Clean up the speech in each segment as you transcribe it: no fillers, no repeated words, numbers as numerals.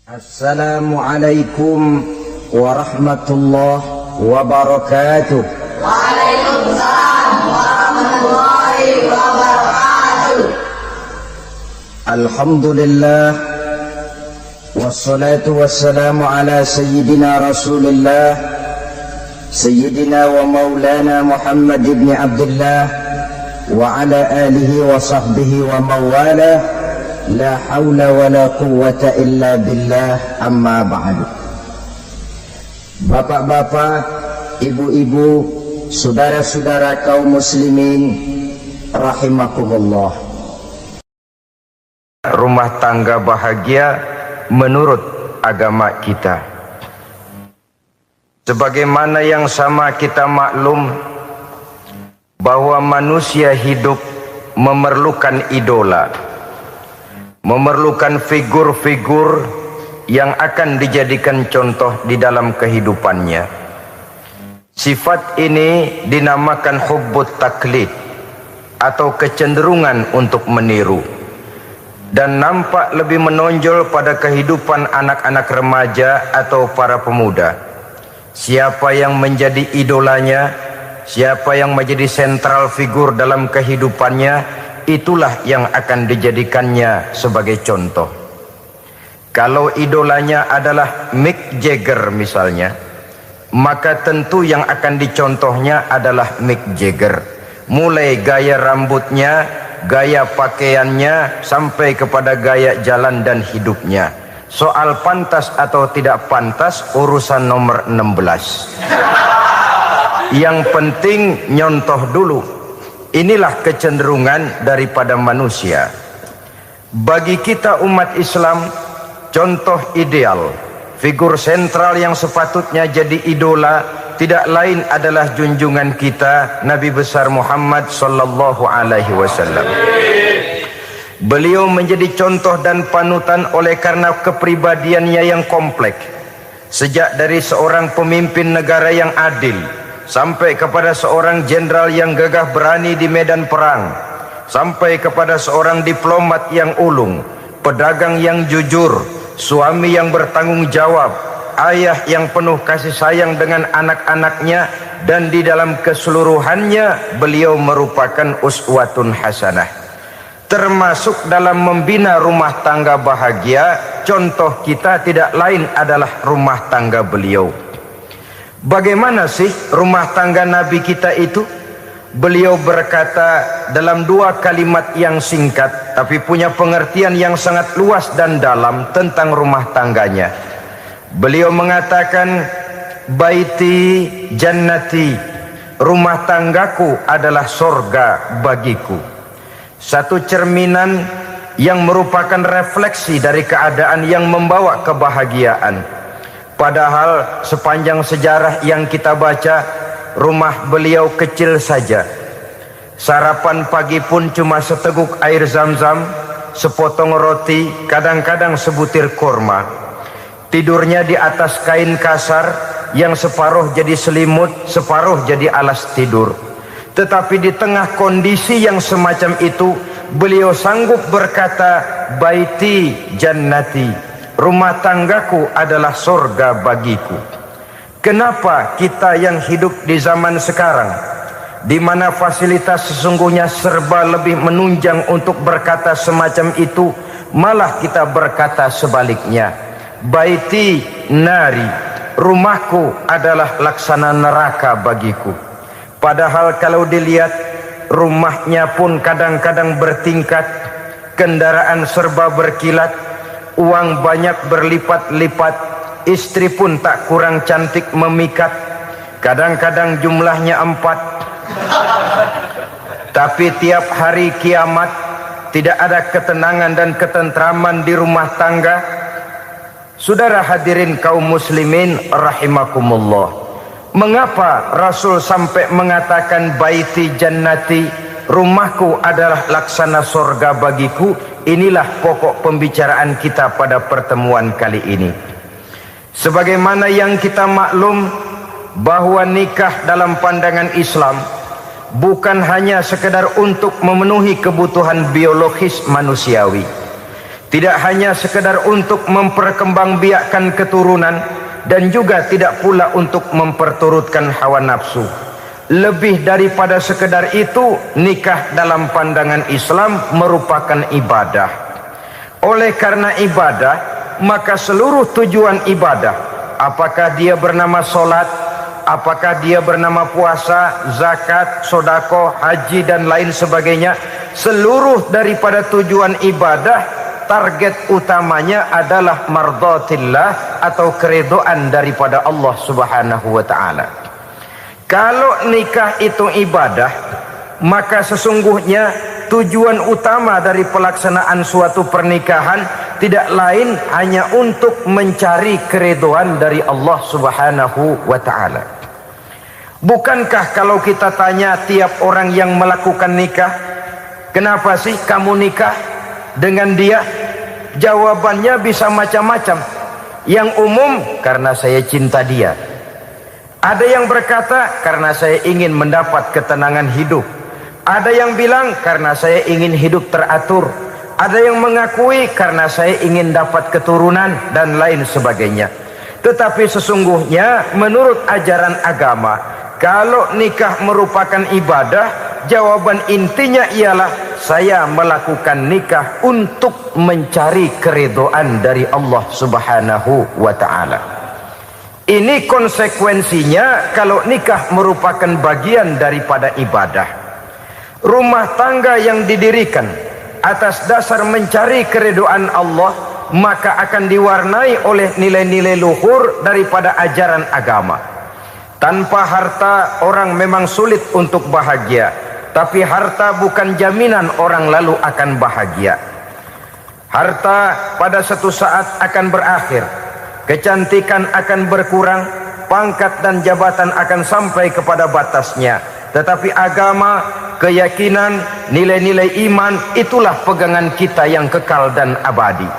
Assalamualaikum warahmatullahi wabarakatuh. Waalaikumsalam warahmatullahi wabarakatuh. Alhamdulillah wassalatu wassalamu ala sayyidina Rasulillah sayyidina wa maulana Muhammad ibn Abdullah wa ala alihi wa sahbihi wa mawalah. La haula wa la quwwata illa billah, amma ba'du. Bapak-bapak, ibu-ibu, saudara-saudara kaum muslimin rahimakumullah. Rumah tangga bahagia menurut agama kita. Sebagaimana yang sama kita maklum bahwa manusia hidup memerlukan idola, memerlukan figur-figur yang akan dijadikan contoh di dalam kehidupannya. Sifat ini dinamakan hubbut taklid atau kecenderungan untuk meniru, dan nampak lebih menonjol pada kehidupan anak-anak remaja atau para pemuda. Siapa yang menjadi idolanya, siapa yang menjadi sentral figur dalam kehidupannya, itulah yang akan dijadikannya sebagai contoh. Kalau idolanya adalah Mick Jagger misalnya, maka tentu yang akan dicontohnya adalah Mick Jagger. Mulai gaya rambutnya, gaya pakaiannya, sampai kepada gaya jalan dan hidupnya. Soal pantas atau tidak pantas urusan nomor 16. Yang penting nyontoh dulu. Inilah kecenderungan daripada manusia. Bagi kita umat Islam, contoh ideal, figur sentral yang sepatutnya jadi idola tidak lain adalah junjungan kita Nabi besar Muhammad sallallahu alaihi wasallam. Beliau menjadi contoh dan panutan oleh karena kepribadiannya yang kompleks. Sejak dari seorang pemimpin negara yang adil sampai kepada seorang jenderal yang gagah berani di medan perang, sampai kepada seorang diplomat yang ulung, pedagang yang jujur, suami yang bertanggung jawab, ayah yang penuh kasih sayang dengan anak-anaknya, dan di dalam keseluruhannya beliau merupakan uswatun hasanah. Termasuk dalam membina rumah tangga bahagia, contoh kita tidak lain adalah rumah tangga beliau. Bagaimana sih rumah tangga Nabi kita itu? Beliau berkata dalam dua kalimat yang singkat tapi punya pengertian yang sangat luas dan dalam tentang rumah tangganya. Beliau mengatakan, baiti jannati, rumah tanggaku adalah sorga bagiku. Satu cerminan yang merupakan refleksi dari keadaan yang membawa kebahagiaan. Padahal sepanjang sejarah yang kita baca, rumah beliau kecil saja. Sarapan pagi pun cuma seteguk air zam-zam, sepotong roti, kadang-kadang sebutir kurma. Tidurnya di atas kain kasar yang separuh jadi selimut, separuh jadi alas tidur. Tetapi di tengah kondisi yang semacam itu, beliau sanggup berkata, baiti jannati, rumah tanggaku adalah surga bagiku. Kenapa kita yang hidup di zaman sekarang, di mana fasilitas sesungguhnya serba lebih menunjang untuk berkata semacam itu, malah kita berkata sebaliknya, baiti nari, rumahku adalah laksana neraka bagiku. Padahal kalau dilihat, rumahnya pun kadang-kadang bertingkat, kendaraan serba berkilat, uang banyak berlipat-lipat, istri pun tak kurang cantik memikat, kadang-kadang jumlahnya 4. Tapi tiap hari kiamat tidak ada ketenangan dan ketentraman di rumah tangga. Saudara hadirin kaum muslimin rahimakumullah, mengapa Rasul sampai mengatakan baiti jannati, rumahku adalah laksana surga bagiku? Inilah pokok pembicaraan kita pada pertemuan kali ini. Sebagaimana yang kita maklum bahwa nikah dalam pandangan Islam bukan hanya sekedar untuk memenuhi kebutuhan biologis manusiawi, Tidak hanya sekedar untuk memperkembangbiakkan keturunan, dan juga tidak pula untuk memperturutkan hawa nafsu. Lebih daripada sekedar itu, nikah dalam pandangan Islam merupakan ibadah. Oleh karena ibadah, maka seluruh tujuan ibadah, apakah dia bernama solat, apakah dia bernama puasa, zakat, sodako, haji dan lain sebagainya, seluruh daripada tujuan ibadah, target utamanya adalah mardhatillah atau keridhaan daripada Allah Subhanahu wa taala. Kalau nikah itu ibadah, maka sesungguhnya tujuan utama dari pelaksanaan suatu pernikahan tidak lain hanya untuk mencari keridhaan dari Allah Subhanahu wa taala. Bukankah kalau kita tanya tiap orang yang melakukan nikah, kenapa sih kamu nikah dengan dia? Jawabannya bisa macam-macam. Yang umum, karena saya cinta dia. Ada yang berkata, karena saya ingin mendapat ketenangan hidup. Ada yang bilang, karena saya ingin hidup teratur. Ada yang mengakui, karena saya ingin dapat keturunan dan lain sebagainya. Tetapi sesungguhnya menurut ajaran agama, kalau nikah merupakan ibadah, jawaban intinya ialah saya melakukan nikah untuk mencari keridhaan dari Allah Subhanahu wa taala. Ini konsekuensinya kalau nikah merupakan bagian daripada ibadah. Rumah tangga yang didirikan atas dasar mencari keridhaan Allah, maka akan diwarnai oleh nilai-nilai luhur daripada ajaran agama. Tanpa harta orang memang sulit untuk bahagia, tapi harta bukan jaminan orang lalu akan bahagia. Harta pada suatu saat akan berakhir, kecantikan akan berkurang, pangkat dan jabatan akan sampai kepada batasnya. Tetapi agama, keyakinan, nilai-nilai iman, itulah pegangan kita yang kekal dan abadi.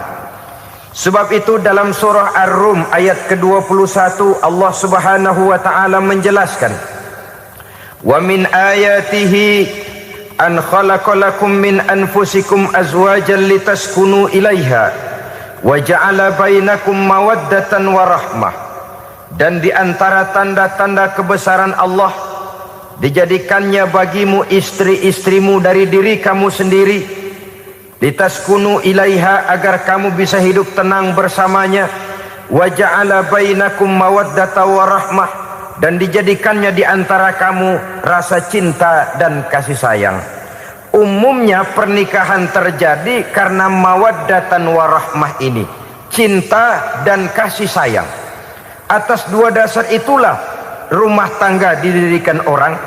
Sebab itu dalam surah Ar-Rum ayat ke-21 Allah Subhanahu wa taala menjelaskan, "Wa min ayatihi an khalaqalakum min anfusikum azwajan litaskunu ilaiha wa ja'ala bainakum mawaddatan wa rahmah." Dan di antara tanda-tanda kebesaran Allah, dijadikannya bagimu istri-istrimu dari diri kamu sendiri, litaskunu ilaiha, agar kamu bisa hidup tenang bersamanya, wa ja'ala bainakum mawaddatan wa rahmah, dan dijadikannya di antara kamu rasa cinta dan kasih sayang. Umumnya pernikahan terjadi karena mawaddatan warahmah ini, cinta dan kasih sayang. Atas dua dasar itulah rumah tangga didirikan orang.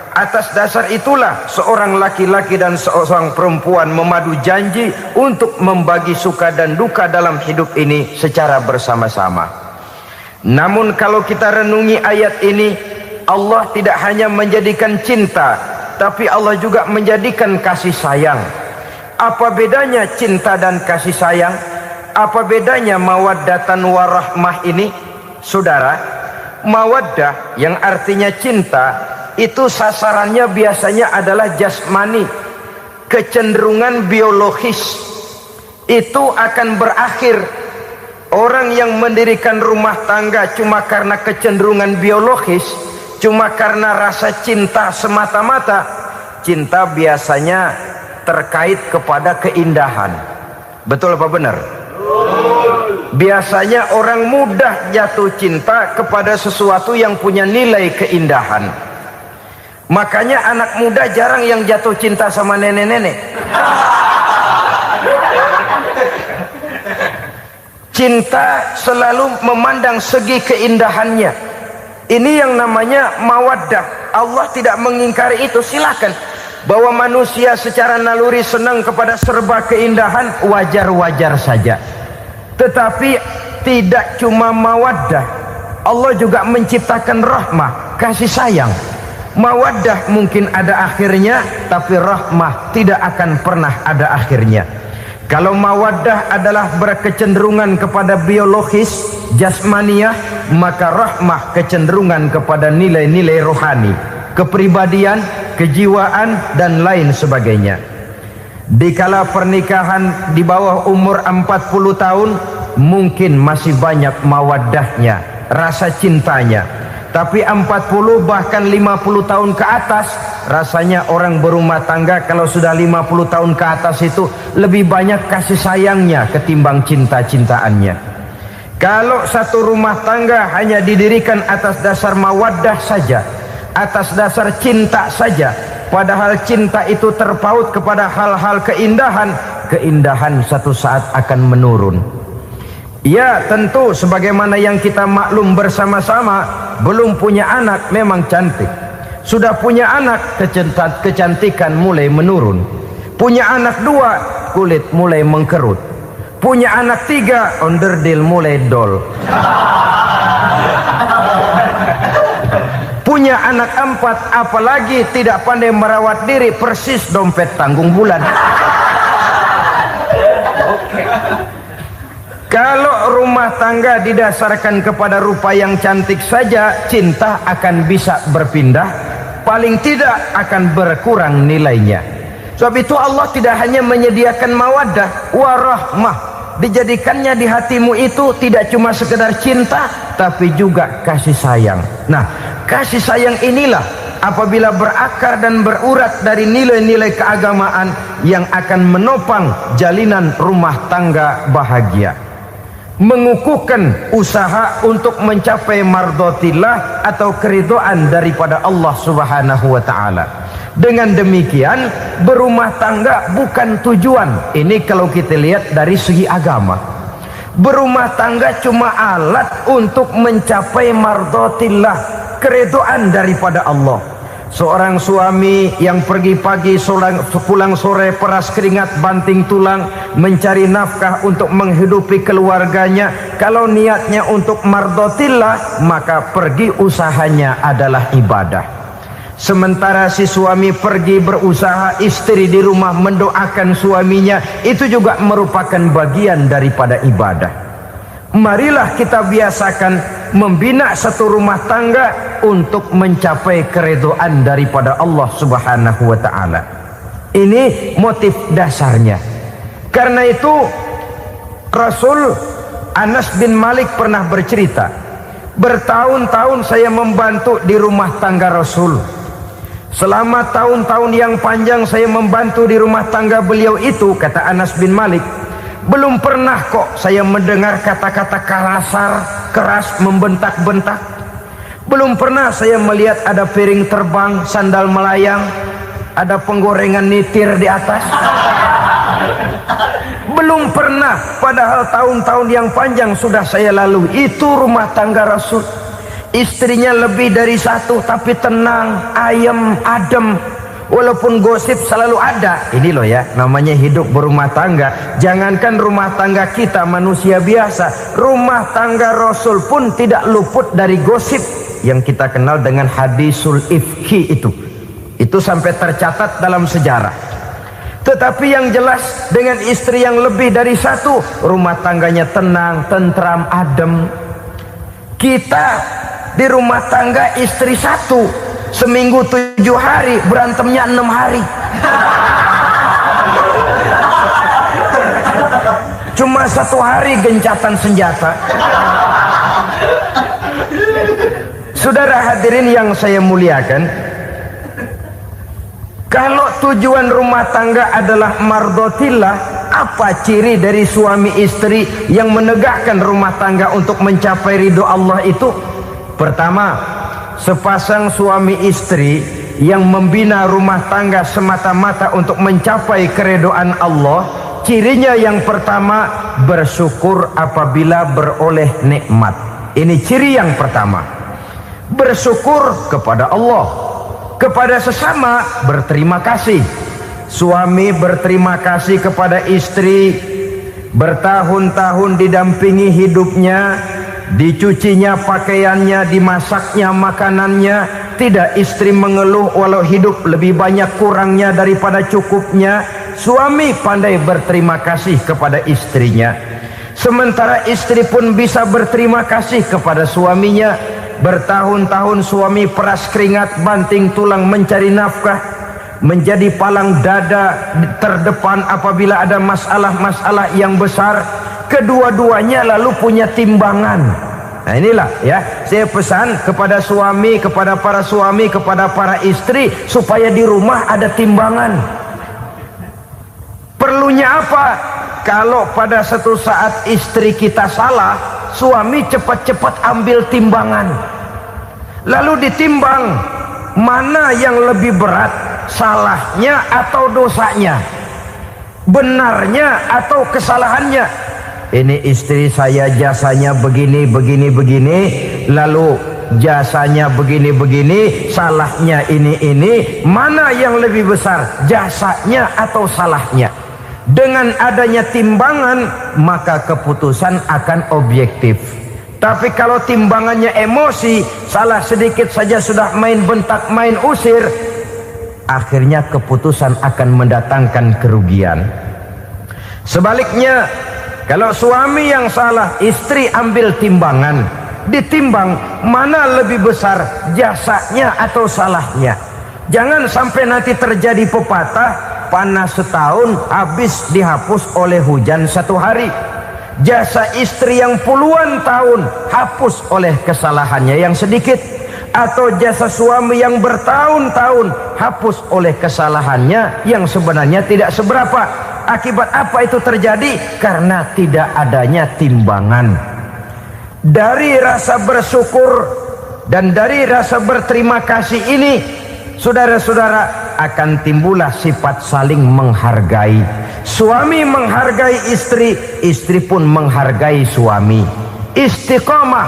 Atas dasar itulah seorang laki-laki dan seorang perempuan memadu janji untuk membagi suka dan duka dalam hidup ini secara bersama-sama. Namun kalau kita renungi ayat ini, Allah tidak hanya menjadikan cinta, tapi Allah juga menjadikan kasih sayang. Apa bedanya cinta dan kasih sayang? Apa bedanya mawaddatan warahmah ini? Saudara, mawaddah yang artinya cinta, itu sasarannya biasanya adalah jasmani, kecenderungan biologis. Itu akan berakhir. Orang yang mendirikan rumah tangga cuma karena kecenderungan biologis, cuma karena rasa cinta semata-mata, cinta biasanya terkait kepada keindahan. Betul apa benar? Biasanya orang mudah jatuh cinta kepada sesuatu yang punya nilai keindahan. Makanya anak muda jarang yang jatuh cinta sama nenek-nenek. Cinta selalu memandang segi keindahannya. Ini yang namanya mawaddah. Allah tidak mengingkari itu, silakan. Bahwa manusia secara naluri senang kepada serba keindahan, wajar-wajar saja. Tetapi tidak cuma mawaddah, Allah juga menciptakan rahmah, kasih sayang. Mawaddah mungkin ada akhirnya, tapi rahmah tidak akan pernah ada akhirnya. Kalau mawaddah adalah berkecenderungan kepada biologis, jasmaniah, maka rahmah kecenderungan kepada nilai-nilai rohani, kepribadian, kejiwaan dan lain sebagainya. Dikala pernikahan di bawah umur 40 tahun mungkin masih banyak mawaddahnya, rasa cintanya. Tapi 40 bahkan 50 tahun ke atas, rasanya orang berumah tangga kalau sudah 50 tahun ke atas itu lebih banyak kasih sayangnya ketimbang cinta-cintaannya. Kalau satu rumah tangga hanya didirikan atas dasar mawaddah saja, atas dasar cinta saja, padahal cinta itu terpaut kepada hal-hal keindahan, keindahan satu saat akan menurun. Ya tentu sebagaimana yang kita maklum bersama-sama, belum punya anak memang cantik. Sudah punya anak, kecantikan mulai menurun. Punya anak 2, kulit mulai mengkerut. Punya anak 3, onderdil mulai dol. Punya anak 4, apalagi tidak pandai merawat diri, persis dompet tanggung bulan. Kalau rumah tangga didasarkan kepada rupa yang cantik saja, cinta akan bisa berpindah, paling tidak akan berkurang nilainya. Sebab itu Allah tidak hanya menyediakan mawaddah, warahmah, dijadikannya di hatimu itu tidak cuma sekedar cinta, tapi juga kasih sayang. Nah, kasih sayang inilah apabila berakar dan berurat dari nilai-nilai keagamaan yang akan menopang jalinan rumah tangga bahagia. Mengukuhkan usaha untuk mencapai mardotillah atau keridhaan daripada Allah Subhanahu wa ta'ala. Dengan demikian berumah tangga bukan tujuan. Ini kalau kita lihat dari segi agama. Berumah tangga cuma alat untuk mencapai mardotillah, keridhaan daripada Allah. Seorang suami yang pergi pagi pulang sore peras keringat banting tulang mencari nafkah untuk menghidupi keluarganya, kalau niatnya untuk mardotillah maka pergi usahanya adalah ibadah. Sementara si suami pergi berusaha, istri di rumah mendoakan suaminya, itu juga merupakan bagian daripada ibadah. Marilah kita biasakan membina satu rumah tangga untuk mencapai keridhaan daripada Allah Subhanahu wa ta'ala. Ini motif dasarnya. Karena itu Rasul Anas bin Malik pernah bercerita, bertahun-tahun saya membantu di rumah tangga Rasul. Selama tahun-tahun yang panjang saya membantu di rumah tangga beliau itu, kata Anas bin Malik, belum pernah kok saya mendengar kata-kata kasar, keras, membentak-bentak. Belum pernah saya melihat ada piring terbang, sandal melayang, ada penggorengan nitir di atas. Belum pernah, padahal tahun-tahun yang panjang sudah saya lalui. Itu rumah tangga Rasul. Istrinya lebih dari 1, tapi tenang, ayem, adem. Walaupun gosip selalu ada. Ini loh ya, namanya hidup berumah tangga. Jangankan rumah tangga kita manusia biasa, rumah tangga Rasul pun tidak luput dari gosip yang kita kenal dengan hadisul ifki itu. Itu sampai tercatat dalam sejarah. Tetapi yang jelas dengan istri yang lebih dari 1, rumah tangganya tenang, tentram, adem. Kita di rumah tangga istri 1, seminggu 7 hari, berantemnya 6 hari. Cuma 1 hari gencatan senjata. Saudara hadirin yang saya muliakan, kalau tujuan rumah tangga adalah mardotillah, apa ciri dari suami istri yang menegakkan rumah tangga untuk mencapai ridho Allah itu? Pertama, sepasang suami istri yang membina rumah tangga semata-mata untuk mencapai keridhaan Allah, cirinya yang pertama, bersyukur apabila beroleh nikmat. Ini ciri yang pertama. Bersyukur kepada Allah, kepada sesama berterima kasih. Suami berterima kasih kepada istri, bertahun-tahun didampingi hidupnya, dicucinya pakaiannya, dimasaknya makanannya, tidak istri mengeluh walau hidup lebih banyak kurangnya daripada cukupnya. Suami pandai berterima kasih kepada istrinya, sementara istri pun bisa berterima kasih kepada suaminya. Bertahun-tahun suami peras keringat banting tulang mencari nafkah, menjadi palang dada terdepan apabila ada masalah-masalah yang besar. Kedua-duanya lalu punya timbangan. Nah inilah ya, saya pesan kepada suami, kepada para suami, kepada para istri, supaya di rumah ada timbangan. Perlunya apa? Kalau pada satu saat istri kita salah, suami cepat-cepat ambil timbangan, lalu ditimbang mana yang lebih berat, salahnya atau dosanya, benarnya atau kesalahannya. Ini istri saya jasanya begini, lalu jasanya begini, salahnya ini, mana yang lebih besar, jasanya atau salahnya? Dengan adanya timbangan, maka keputusan akan objektif. Tapi kalau timbangannya emosi, salah sedikit saja sudah main bentak, main usir, akhirnya keputusan akan mendatangkan kerugian. Sebaliknya, kalau suami yang salah, istri ambil timbangan, ditimbang mana lebih besar, jasanya atau salahnya. Jangan sampai nanti terjadi pepatah, panas setahun habis dihapus oleh hujan satu hari. Jasa istri yang puluhan tahun hapus oleh kesalahannya yang sedikit, atau jasa suami yang bertahun-tahun hapus oleh kesalahannya yang sebenarnya tidak seberapa. Akibat apa itu terjadi? Karena tidak adanya timbangan. Dari rasa bersyukur dan dari rasa berterima kasih ini, saudara-saudara, akan timbullah sifat saling menghargai. Suami menghargai istri, istri pun menghargai suami. Istiqomah,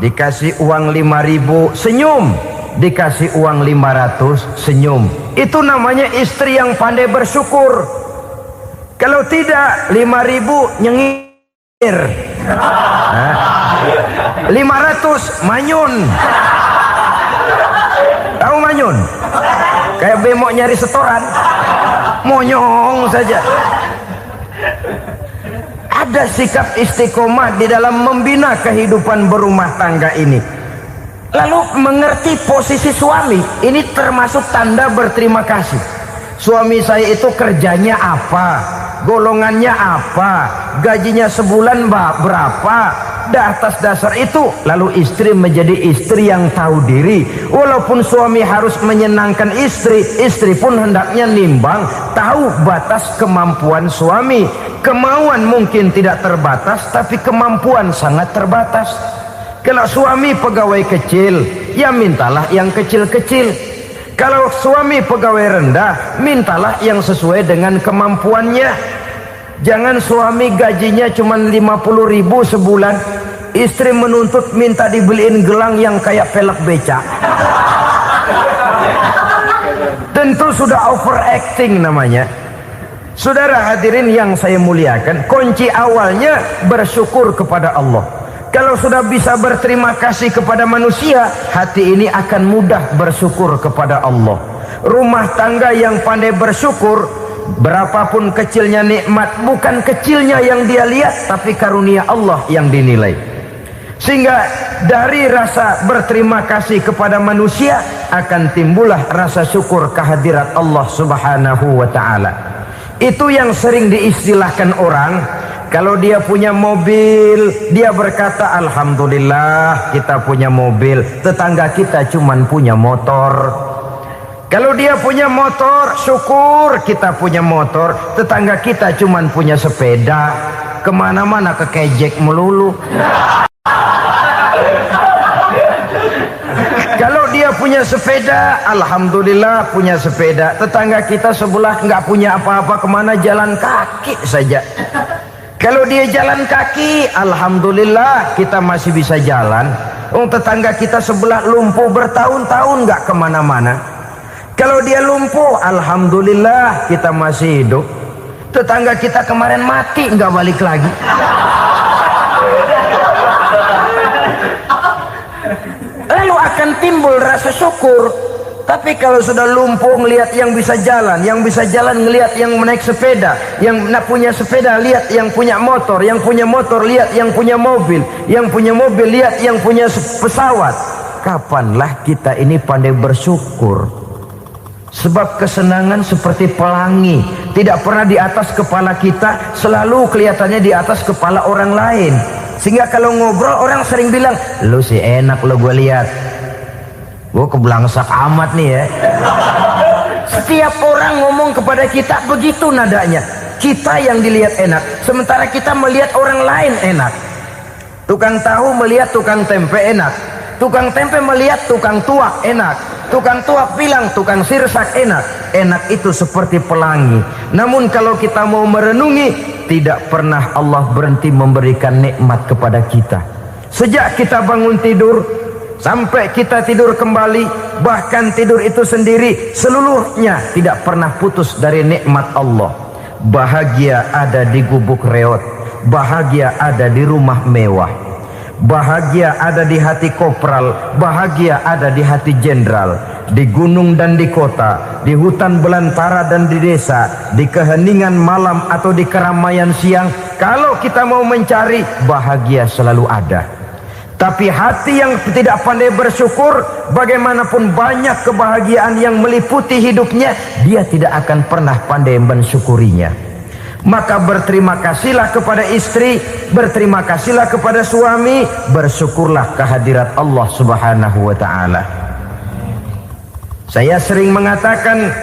dikasih uang 5.000 senyum, dikasih uang 500 senyum. Itu namanya istri yang pandai bersyukur. Kalau tidak, 5.000 nyengir, 500 manyun. Tahu manyun? Kayak bemok nyari setoran, monyong saja. Ada sikap istiqomah di dalam membina kehidupan berumah tangga ini. Lalu mengerti posisi suami, ini termasuk tanda berterima kasih. Suami saya itu kerjanya apa, golongannya apa, gajinya sebulan berapa. Atas dasar itu lalu istri menjadi istri yang tahu diri. Walaupun suami harus menyenangkan istri, istri pun hendaknya nimbang, tahu batas kemampuan suami. Kemauan mungkin tidak terbatas, tapi kemampuan sangat terbatas. Kalau suami pegawai kecil, ya mintalah yang kecil-kecil. Kalau suami pegawai rendah, mintalah yang sesuai dengan kemampuannya. Jangan suami gajinya cuma 50.000 sebulan, istri menuntut minta dibeliin gelang yang kayak pelek beca. Tentu sudah overacting namanya. Saudara hadirin yang saya muliakan, kunci awalnya bersyukur kepada Allah. Kalau sudah bisa berterima kasih kepada manusia, hati ini akan mudah bersyukur kepada Allah. Rumah tangga yang pandai bersyukur, berapapun kecilnya nikmat, bukan kecilnya yang dia lihat, tapi karunia Allah yang dinilai. Sehingga dari rasa berterima kasih kepada manusia akan timbullah rasa syukur kehadirat Allah Subhanahu wa ta'ala. Itu yang sering diistilahkan orang, kalau dia punya mobil, dia berkata alhamdulillah kita punya mobil, tetangga kita cuman punya motor. Kalau dia punya motor, syukur kita punya motor, tetangga kita cuman punya sepeda, kemana-mana kekejek melulu. Kalau dia punya sepeda, alhamdulillah punya sepeda, tetangga kita sebelah nggak punya apa-apa, kemana jalan kaki saja. Kalau dia jalan kaki, alhamdulillah kita masih bisa jalan. Tetangga kita sebelah lumpuh bertahun-tahun nggak kemana-mana. Kalau dia lumpuh, alhamdulillah kita masih hidup. Tetangga kita kemarin mati nggak balik lagi. Lalu akan timbul rasa syukur. Tapi kalau sudah lumpuh ngelihat yang bisa jalan ngelihat yang naik sepeda, yang punya sepeda lihat yang punya motor lihat yang punya mobil lihat yang punya pesawat. Kapanlah kita ini pandai bersyukur? Sebab kesenangan seperti pelangi, tidak pernah di atas kepala kita, selalu kelihatannya di atas kepala orang lain. Sehingga kalau ngobrol orang sering bilang, lu sih enak lo gue lihat, gue keblangsak amat nih ya. Setiap orang ngomong kepada kita begitu nadanya. Kita yang dilihat enak, sementara kita melihat orang lain enak. Tukang tahu melihat tukang tempe enak, tukang tempe melihat tukang tuak enak, tukang tuak bilang tukang sirsak enak. Enak itu seperti pelangi. Namun kalau kita mau merenungi, tidak pernah Allah berhenti memberikan nikmat kepada kita. Sejak kita bangun tidur sampai kita tidur kembali, bahkan tidur itu sendiri, seluruhnya tidak pernah putus dari nikmat Allah. Bahagia ada di gubuk reot, bahagia ada di rumah mewah, bahagia ada di hati kopral, bahagia ada di hati jenderal, di gunung dan di kota, di hutan belantara dan di desa, di keheningan malam atau di keramaian siang. Kalau kita mau mencari, bahagia selalu ada. Tapi hati yang tidak pandai bersyukur, bagaimanapun banyak kebahagiaan yang meliputi hidupnya, dia tidak akan pernah pandai mensyukurinya. Maka berterima kasihlah kepada istri, berterima kasihlah kepada suami, bersyukurlah kehadirat Allah Subhanahu wa ta'ala. Saya sering mengatakan,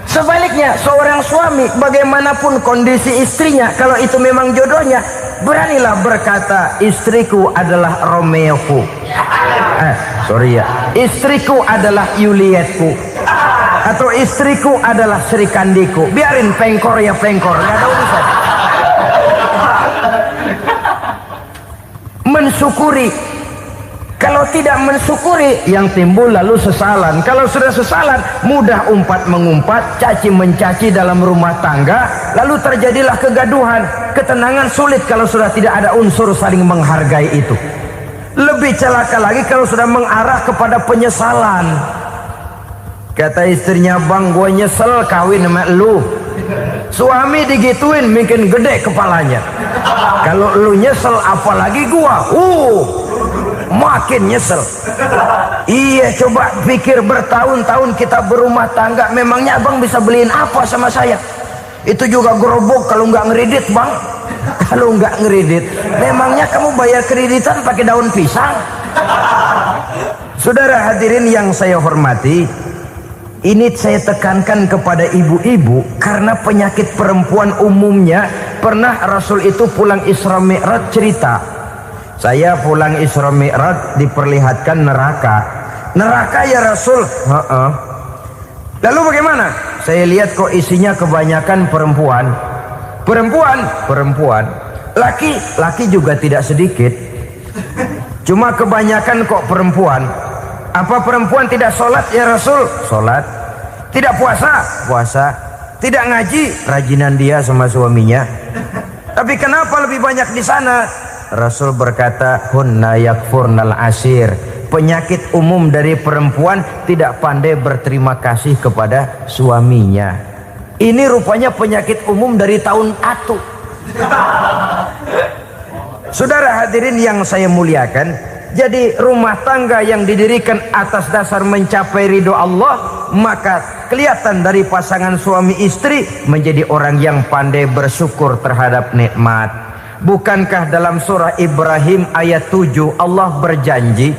sebaliknya seorang suami bagaimanapun kondisi istrinya, kalau itu memang jodohnya, beranilah berkata, istriku adalah Romeoku, istriku adalah Julietku, atau istriku adalah Sri Kandiku. Biarin pengkor ya pengkor, nggak ada urusan. Mensyukuri. Kalau tidak mensyukuri, yang timbul lalu sesalan. Kalau sudah sesalan, mudah umpat mengumpat, caci mencaci dalam rumah tangga, lalu terjadilah kegaduhan. Ketenangan sulit kalau sudah tidak ada unsur saling menghargai itu. Lebih celaka lagi kalau sudah mengarah kepada penyesalan. Kata istrinya, bang gue nyesel kawin sama lu. Suami digituin mungkin gede kepalanya. Kalau lu nyesel apalagi gua, makin nyesel. Iya, coba pikir bertahun-tahun kita berumah tangga, memangnya abang bisa beliin apa sama saya? Itu juga gerobok kalau nggak ngeredit bang. Kalau nggak ngeredit, memangnya kamu bayar kreditan pakai daun pisang? Saudara hadirin yang saya hormati, ini saya tekankan kepada ibu-ibu karena penyakit perempuan umumnya. Pernah Rasul itu pulang Isra Mi'raj cerita, saya pulang Isra Mi'raj diperlihatkan neraka. Neraka ya Rasul? Lalu bagaimana? Saya lihat kok isinya kebanyakan perempuan. Perempuan. Laki juga tidak sedikit. Cuma kebanyakan kok perempuan. Apa perempuan tidak sholat ya Rasul? Sholat. Tidak puasa? Puasa. Tidak ngaji? Rajinan dia sama suaminya. Tapi kenapa lebih banyak di sana? Rasul berkata, hunna yakfurnal asir. Penyakit umum dari perempuan tidak pandai berterima kasih kepada suaminya. Ini rupanya penyakit umum dari tahun atu. Saudara hadirin yang saya muliakan, jadi rumah tangga yang didirikan atas dasar mencapai ridho Allah, maka kelihatan dari pasangan suami istri menjadi orang yang pandai bersyukur terhadap nikmat. Bukankah dalam surah Ibrahim ayat 7 Allah berjanji,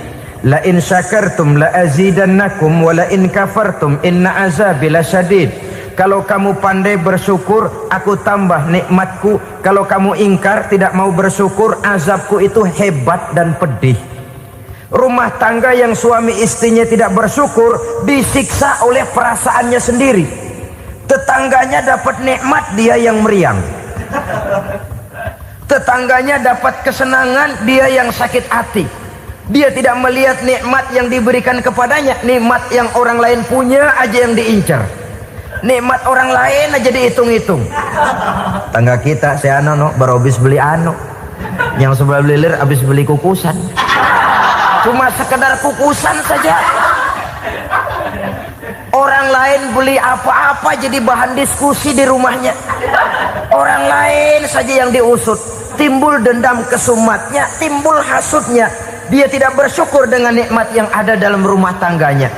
la in syakartum la azidannakum wa la in kafartum inna azabi lasyadid. Kalau kamu pandai bersyukur, aku tambah nikmatku. Kalau kamu ingkar, tidak mau bersyukur, azabku itu hebat dan pedih. Rumah tangga yang suami istrinya tidak bersyukur disiksa oleh perasaannya sendiri. Tetangganya dapat nikmat, dia yang meriang. Tetangganya dapat kesenangan, dia yang sakit hati. Dia tidak melihat nikmat yang diberikan kepadanya. Nikmat yang orang lain punya aja yang diincar. Nikmat orang lain aja dihitung-hitung. Tangga kita, saya baru habis beli yang sebelah belilir habis beli kukusan. Cuma sekedar kukusan saja. Orang lain beli apa-apa jadi bahan diskusi di rumahnya. Orang lain saja yang diusut. Timbul dendam kesumatnya, timbul hasutnya. Dia tidak bersyukur dengan nikmat yang ada dalam rumah tangganya.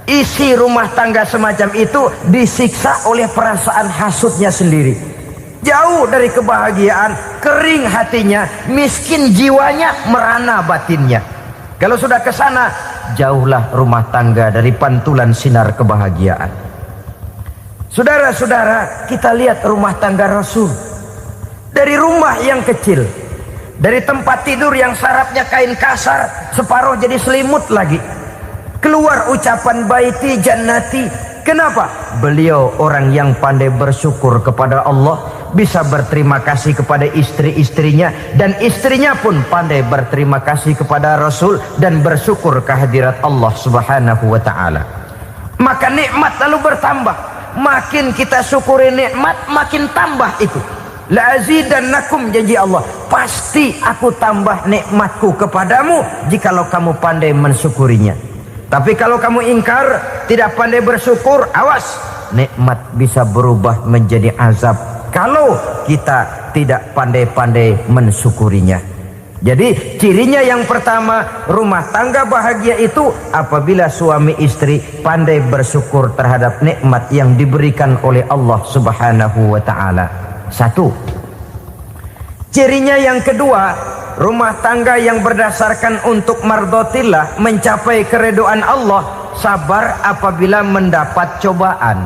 isi rumah tangga semacam itu disiksa oleh perasaan hasutnya sendiri. Jauh dari kebahagiaan, kering hatinya, miskin jiwanya, merana batinnya. Kalau sudah ke sana, jauhlah rumah tangga dari pantulan sinar kebahagiaan. Saudara-saudara, kita lihat rumah tangga Rasul. Dari rumah yang kecil, dari tempat tidur yang sarapnya kain kasar, separuh jadi selimut lagi, keluar ucapan baiti jannati. Kenapa? Beliau orang yang pandai bersyukur kepada Allah, bisa berterima kasih kepada istri-istrinya, dan istrinya pun pandai berterima kasih kepada Rasul dan bersyukur kehadirat Allah Subhanahu wa taala. Maka nikmat lalu bertambah. Makin kita syukuri nikmat, makin tambah itu. La azidannakum, janji Allah, pasti aku tambah nikmatku kepadamu jikalau kamu pandai mensyukurinya. Tapi kalau kamu ingkar, tidak pandai bersyukur, awas, nikmat bisa berubah menjadi azab kalau kita tidak pandai-pandai mensyukurinya. Jadi cirinya yang pertama, rumah tangga bahagia itu apabila suami istri pandai bersyukur terhadap nikmat yang diberikan oleh Allah Subhanahu wa taala. Satu. Cirinya yang kedua, rumah tangga yang berdasarkan untuk mardotillah, mencapai keredoan Allah, sabar apabila mendapat cobaan.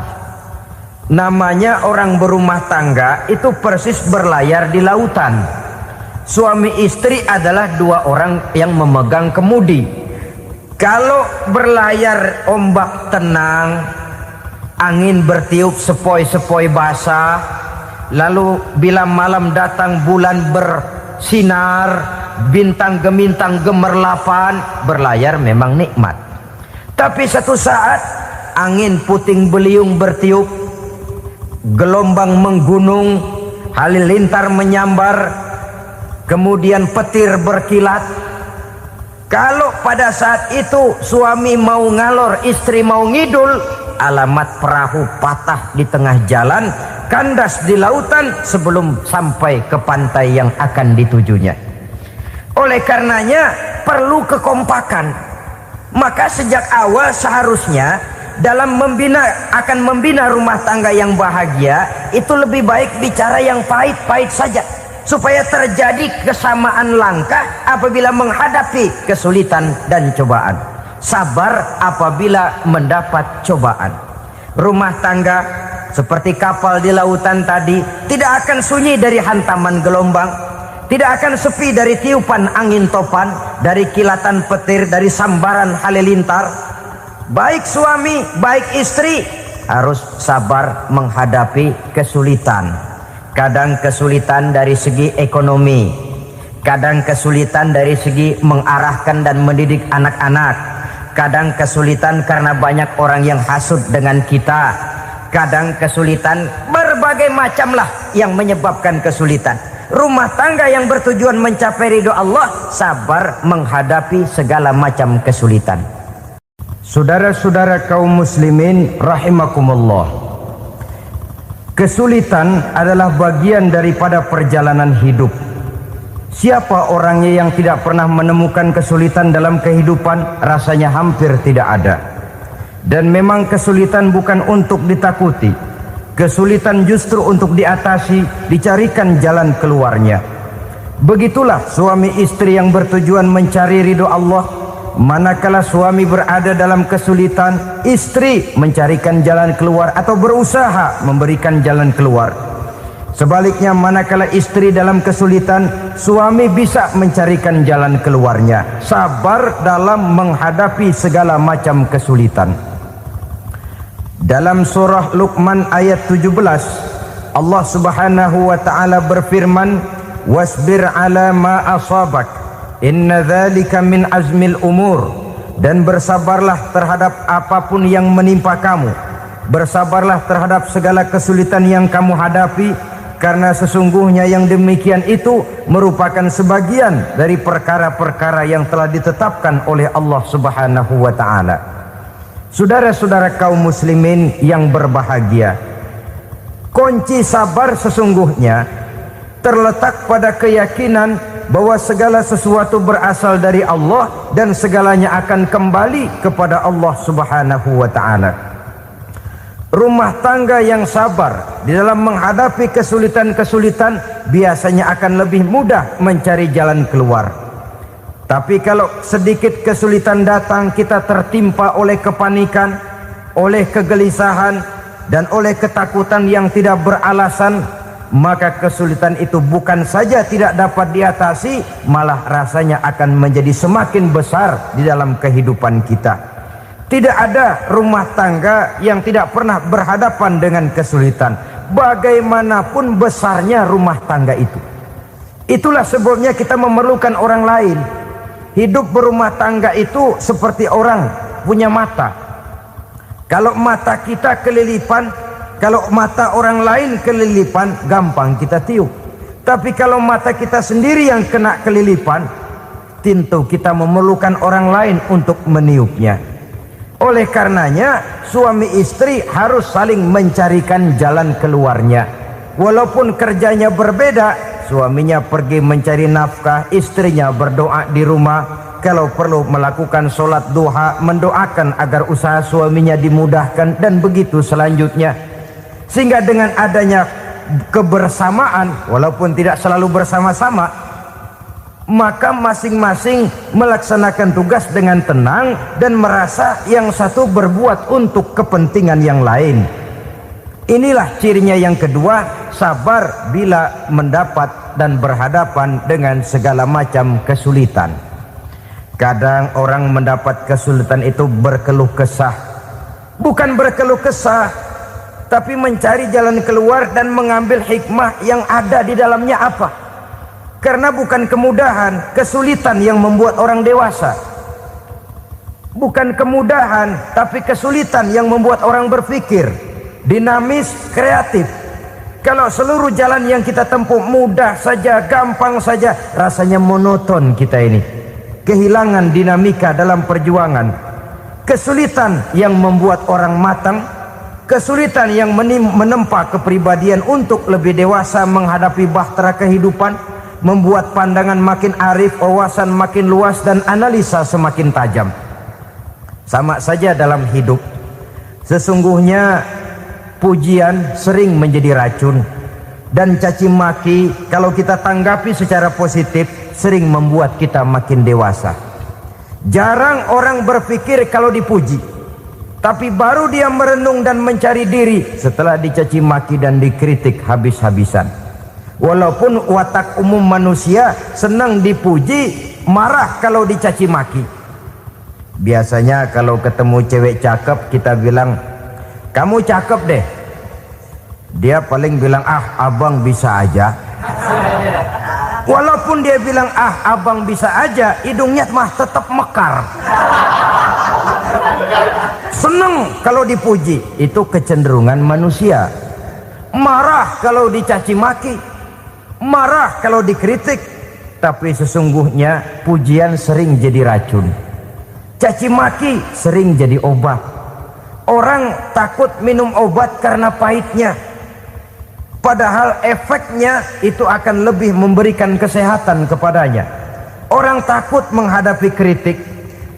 Namanya orang berumah tangga itu persis berlayar di lautan. Suami istri adalah dua orang yang memegang kemudi. Kalau berlayar ombak tenang, angin bertiup sepoi-sepoi basah, lalu bila malam datang bulan bersinar, bintang gemintang gemerlapan, berlayar memang nikmat. Tapi satu saat angin puting beliung bertiup, gelombang menggunung, halilintar menyambar, kemudian petir berkilat. Kalau pada saat itu suami mau ngalor, istri mau ngidul, alamat perahu patah di tengah jalan, kandas di lautan sebelum sampai ke pantai yang akan ditujunya. Oleh karenanya perlu kekompakan. Maka sejak awal seharusnya dalam akan membina rumah tangga yang bahagia itu lebih baik bicara yang pahit-pahit saja, supaya terjadi kesamaan langkah apabila menghadapi kesulitan dan cobaan. Sabar apabila mendapat cobaan. Rumah tangga seperti kapal di lautan tadi tidak akan sunyi dari hantaman gelombang, tidak akan sepi dari tiupan angin topan, dari kilatan petir, dari sambaran halilintar. Baik suami, baik istri harus sabar menghadapi kesulitan. Kadang kesulitan dari segi ekonomi, kadang kesulitan dari segi mengarahkan dan mendidik anak-anak, kadang kesulitan karena banyak orang yang hasut dengan kita, kadang kesulitan berbagai macam lah yang menyebabkan kesulitan. Rumah tangga yang bertujuan mencapai ridho Allah sabar menghadapi segala macam kesulitan. Saudara-saudara kaum muslimin rahimakumullah, kesulitan adalah bagian daripada perjalanan hidup. Siapa orangnya yang tidak pernah menemukan kesulitan dalam kehidupan? Rasanya hampir tidak ada. Dan memang kesulitan bukan untuk ditakuti. Kesulitan justru untuk diatasi, dicarikan jalan keluarnya. Begitulah suami istri yang bertujuan mencari ridho Allah. Manakala suami berada dalam kesulitan, istri mencarikan jalan keluar atau berusaha memberikan jalan keluar. Sebaliknya, manakala istri dalam kesulitan, suami bisa mencarikan jalan keluarnya. Sabar dalam menghadapi segala macam kesulitan. Dalam surah Luqman ayat 17, Allah Subhanahu wa taala berfirman, "Wasbir 'ala ma asabak, inna dzalika min azmil umur." Dan bersabarlah terhadap apapun yang menimpa kamu. Bersabarlah terhadap segala kesulitan yang kamu hadapi, karena sesungguhnya yang demikian itu merupakan sebagian dari perkara-perkara yang telah ditetapkan oleh Allah Subhanahu wa taala. Saudara-saudara kaum muslimin yang berbahagia, kunci sabar sesungguhnya terletak pada keyakinan bahwa segala sesuatu berasal dari Allah dan segalanya akan kembali kepada Allah Subhanahu wa ta'ala. Rumah tangga yang sabar di dalam menghadapi kesulitan-kesulitan biasanya akan lebih mudah mencari jalan keluar. Tapi kalau sedikit kesulitan datang, kita tertimpa oleh kepanikan, oleh kegelisahan, dan oleh ketakutan yang tidak beralasan, maka kesulitan itu bukan saja tidak dapat diatasi, malah rasanya akan menjadi semakin besar di dalam kehidupan kita. Tidak ada rumah tangga yang tidak pernah berhadapan dengan kesulitan, bagaimanapun besarnya rumah tangga itu. Itulah sebabnya kita memerlukan orang lain. Hidup berumah tangga itu seperti orang punya mata. Kalau mata kita kelilipan, kalau mata orang lain kelilipan, gampang kita tiup. Tapi kalau mata kita sendiri yang kena kelilipan, tentu kita memerlukan orang lain untuk meniupnya. Oleh karenanya, suami istri harus saling mencarikan jalan keluarnya. Walaupun kerjanya berbeda, suaminya pergi mencari nafkah, istrinya berdoa di rumah. Kalau perlu melakukan sholat duha, mendoakan agar usaha suaminya dimudahkan, dan begitu selanjutnya. Sehingga dengan adanya kebersamaan, walaupun tidak selalu bersama-sama, maka masing-masing melaksanakan tugas dengan tenang dan merasa yang satu berbuat untuk kepentingan yang lain. Inilah cirinya yang kedua, sabar bila mendapat dan berhadapan dengan segala macam kesulitan. Kadang orang mendapat kesulitan itu berkeluh kesah. Bukan berkeluh kesah, tapi mencari jalan keluar dan mengambil hikmah yang ada di dalamnya apa. Karena bukan kemudahan, kesulitan yang membuat orang dewasa. Bukan kemudahan, tapi kesulitan yang membuat orang berpikir, dinamis, kreatif. Kalau seluruh jalan yang kita tempuh mudah saja, gampang saja, rasanya monoton kita ini. Kehilangan dinamika dalam perjuangan. Kesulitan yang membuat orang matang, kesulitan yang menempa kepribadian untuk lebih dewasa menghadapi bahtera kehidupan, membuat pandangan makin arif, wawasan makin luas, dan analisa semakin tajam. Sama saja dalam hidup. Sesungguhnya pujian sering menjadi racun, dan caci maki kalau kita tanggapi secara positif sering membuat kita makin dewasa. Jarang orang berpikir kalau dipuji, tapi baru dia merenung dan mencari diri setelah dicaci maki dan dikritik habis-habisan. Walaupun watak umum manusia senang dipuji, marah kalau dicaci maki. Biasanya kalau ketemu cewek cakep kita bilang, "Kamu cakep deh." Dia paling bilang, "Ah, abang bisa aja." Walaupun dia bilang, "Ah, abang bisa aja," hidungnya mah tetap mekar. Seneng kalau dipuji, itu kecenderungan manusia. Marah kalau dicaci maki, marah kalau dikritik. Tapi sesungguhnya pujian sering jadi racun, caci maki sering jadi obat. Orang takut minum obat karena pahitnya, padahal efeknya itu akan lebih memberikan kesehatan kepadanya. Orang takut menghadapi kritik,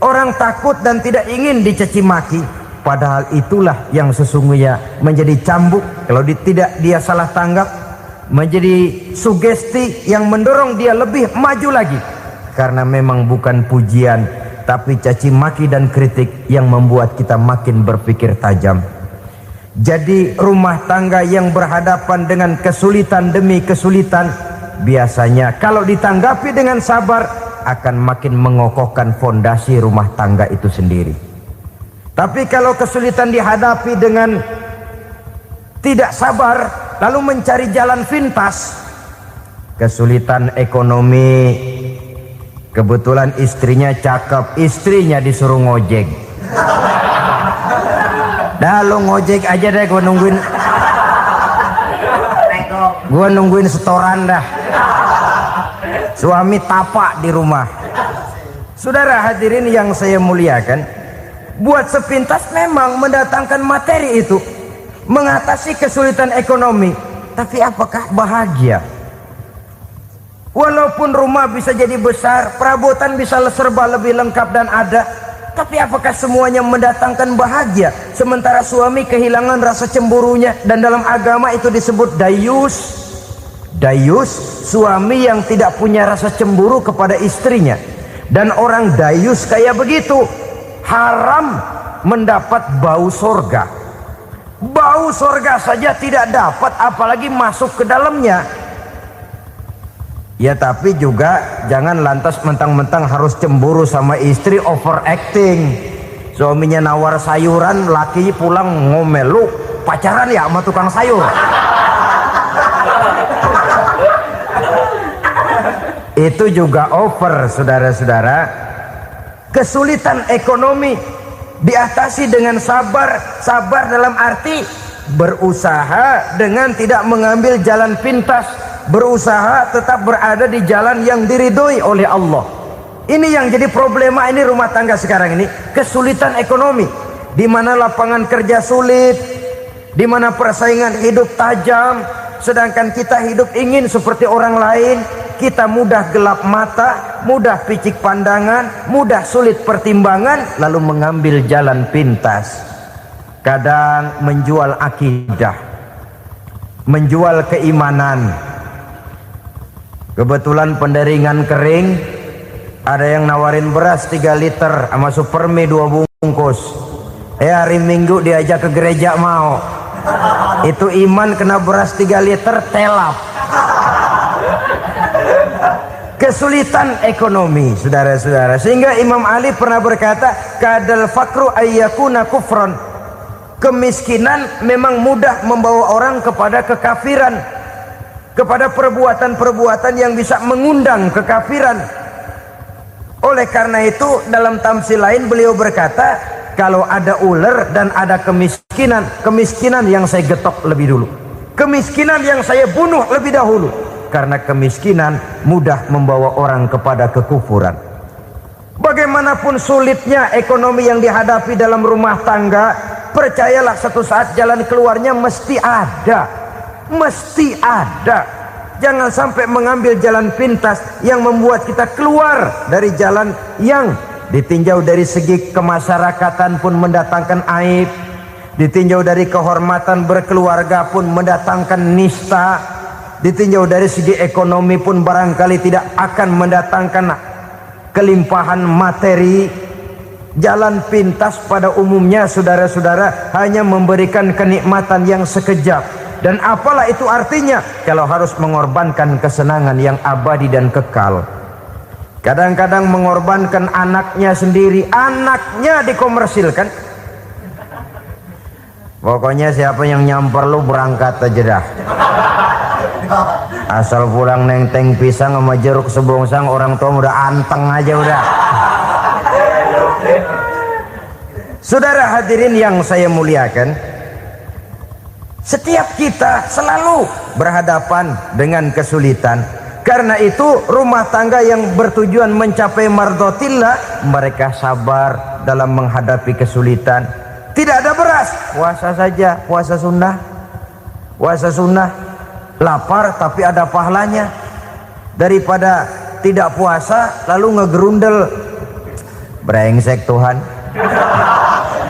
orang takut dan tidak ingin dicaci maki, padahal itulah yang sesungguhnya menjadi cambuk kalau tidak dia salah tanggap, menjadi sugesti yang mendorong dia lebih maju lagi. Karena memang bukan pujian, tapi caci maki dan kritik yang membuat kita makin berpikir tajam. Jadi rumah tangga yang berhadapan dengan kesulitan demi kesulitan, biasanya kalau ditanggapi dengan sabar akan makin mengokohkan fondasi rumah tangga itu sendiri. Tapi kalau kesulitan dihadapi dengan tidak sabar, lalu mencari jalan pintas, kesulitan ekonomi, kebetulan istrinya cakep, istrinya disuruh ngojek. Dah lo ngojek aja deh, gua nungguin setoran dah. Suami tapak di rumah. Saudara hadirin yang saya muliakan, buat sepintas memang mendatangkan materi itu, mengatasi kesulitan ekonomi. Tapi apakah bahagia? Walaupun rumah bisa jadi besar, perabotan bisa serba lebih lengkap dan ada, tapi apakah semuanya mendatangkan bahagia? Sementara suami kehilangan rasa cemburunya, dan dalam agama itu disebut dayus. Dayus, suami yang tidak punya rasa cemburu kepada istrinya. Dan orang dayus kayak begitu, haram mendapat bau sorga. Bau sorga saja tidak dapat, apalagi masuk ke dalamnya. Ya tapi juga jangan lantas mentang-mentang harus cemburu sama istri, overacting. Suaminya nawar sayuran, laki pulang ngomel, lu pacaran ya sama tukang sayur. Itu juga over, saudara-saudara. Kesulitan ekonomi diatasi dengan sabar. Sabar dalam arti berusaha dengan tidak mengambil jalan pintas, berusaha tetap berada di jalan yang diridhoi oleh Allah. Ini yang jadi problema ini rumah tangga sekarang ini, kesulitan ekonomi, di mana lapangan kerja sulit, di mana persaingan hidup tajam, sedangkan kita hidup ingin seperti orang lain. Kita mudah gelap mata, mudah picik pandangan, mudah sulit pertimbangan, lalu mengambil jalan pintas. Kadang menjual akidah, menjual keimanan. Kebetulan penderingan kering, ada yang nawarin beras 3 liter sama supermi 2 bungkus. Hari Minggu diajak ke gereja mau. Itu iman kena beras 3 liter telap. Kesulitan ekonomi, saudara-saudara, sehingga Imam Ali pernah berkata, kadal fakru ayyakuna kufron. Kemiskinan memang mudah membawa orang kepada kekafiran, kepada perbuatan-perbuatan yang bisa mengundang kekafiran. Oleh karena itu dalam tamsil lain beliau berkata, kalau ada ular dan ada kemiskinan, kemiskinan yang saya getok lebih dulu, kemiskinan yang saya bunuh lebih dahulu. Karena kemiskinan mudah membawa orang kepada kekufuran. Bagaimanapun sulitnya ekonomi yang dihadapi dalam rumah tangga, percayalah satu saat jalan keluarnya mesti ada. Mesti ada. Jangan sampai mengambil jalan pintas yang membuat kita keluar dari jalan yang ditinjau dari segi kemasyarakatan pun mendatangkan aib, ditinjau dari kehormatan berkeluarga pun mendatangkan nista, ditinjau dari segi ekonomi pun barangkali tidak akan mendatangkan kelimpahan materi. Jalan pintas pada umumnya, saudara-saudara, hanya memberikan kenikmatan yang sekejap. Dan apalah itu artinya kalau harus mengorbankan kesenangan yang abadi dan kekal. Kadang-kadang mengorbankan anaknya sendiri, anaknya dikomersilkan. Pokoknya siapa yang nyamper lu berangkat aja dah. Asal pulang nenteng pisang sama jeruk sebongsang, orang tua udah anteng aja udah. Saudara hadirin yang saya muliakan, setiap kita selalu berhadapan dengan kesulitan. Karena itu rumah tangga yang bertujuan mencapai mardhatillah, mereka sabar dalam menghadapi kesulitan. Tidak ada beras, puasa saja, puasa sunnah. Puasa sunnah, lapar tapi ada pahalanya, daripada tidak puasa lalu ngegerundel. Brengsek Tuhan,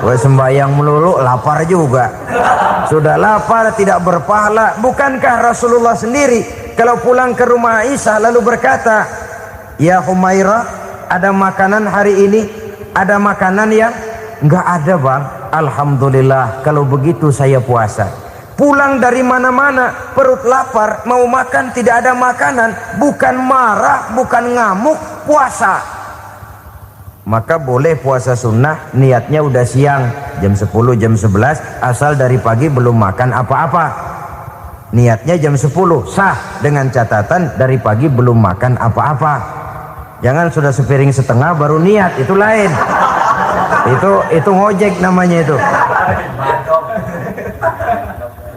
gue sembahyang melulu lapar juga. Sudah lapar tidak berpahala. Bukankah Rasulullah sendiri kalau pulang ke rumah Aisyah lalu berkata, ya Humairah, ada makanan hari ini? Ada makanan yang enggak ada bang. Alhamdulillah, kalau begitu saya puasa. Pulang dari mana-mana perut lapar, mau makan tidak ada makanan, bukan marah, bukan ngamuk, puasa. Maka boleh puasa sunnah, niatnya udah siang, jam 10, jam 11, asal dari pagi belum makan apa-apa. Niatnya jam 10, sah, dengan catatan dari pagi belum makan apa-apa. Jangan sudah sepiring setengah baru niat, itu lain. Itu ngojek namanya itu.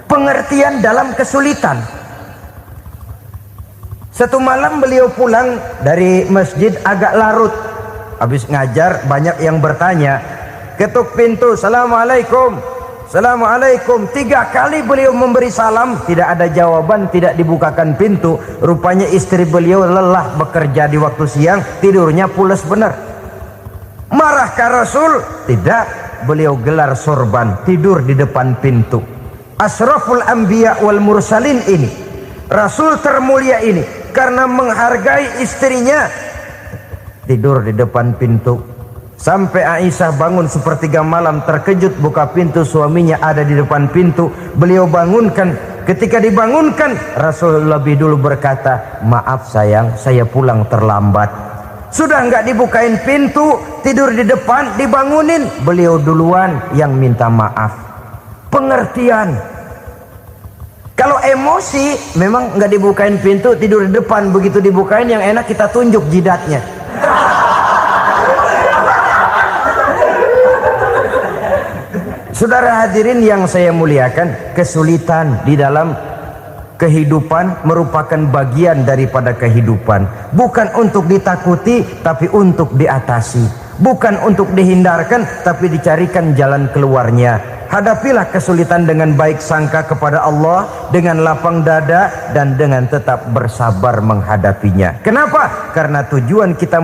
Pengertian dalam kesulitan. Satu malam beliau pulang dari masjid agak larut. Habis ngajar banyak yang bertanya, ketuk pintu, assalamualaikum. Assalamualaikum. 3 kali beliau memberi salam, tidak ada jawaban, tidak dibukakan pintu. Rupanya istri beliau lelah bekerja di waktu siang, tidurnya pules benar. Marahkah Rasul? Tidak. Beliau gelar sorban, tidur di depan pintu. Asraful anbiya wal mursalin ini, Rasul termulia ini, karena menghargai istrinya, tidur di depan pintu. Sampai Aisyah bangun sepertiga malam, terkejut buka pintu, suaminya ada di depan pintu. Beliau bangunkan. Ketika dibangunkan, Rasul lebih dulu berkata, maaf sayang, saya pulang terlambat. Sudah nggak dibukain pintu, tidur di depan, dibangunin, beliau duluan yang minta maaf. Pengertian. Kalau emosi, memang nggak dibukain pintu, tidur di depan. Begitu dibukain, yang enak kita tunjuk jidatnya. Saudara hadirin yang saya muliakan, kesulitan di dalam kehidupan merupakan bagian daripada kehidupan. Bukan untuk ditakuti, tapi untuk diatasi. Bukan untuk dihindarkan, tapi dicarikan jalan keluarnya. Hadapilah kesulitan dengan baik sangka kepada Allah, dengan lapang dada, dan dengan tetap bersabar menghadapinya. Kenapa? Karena tujuan kita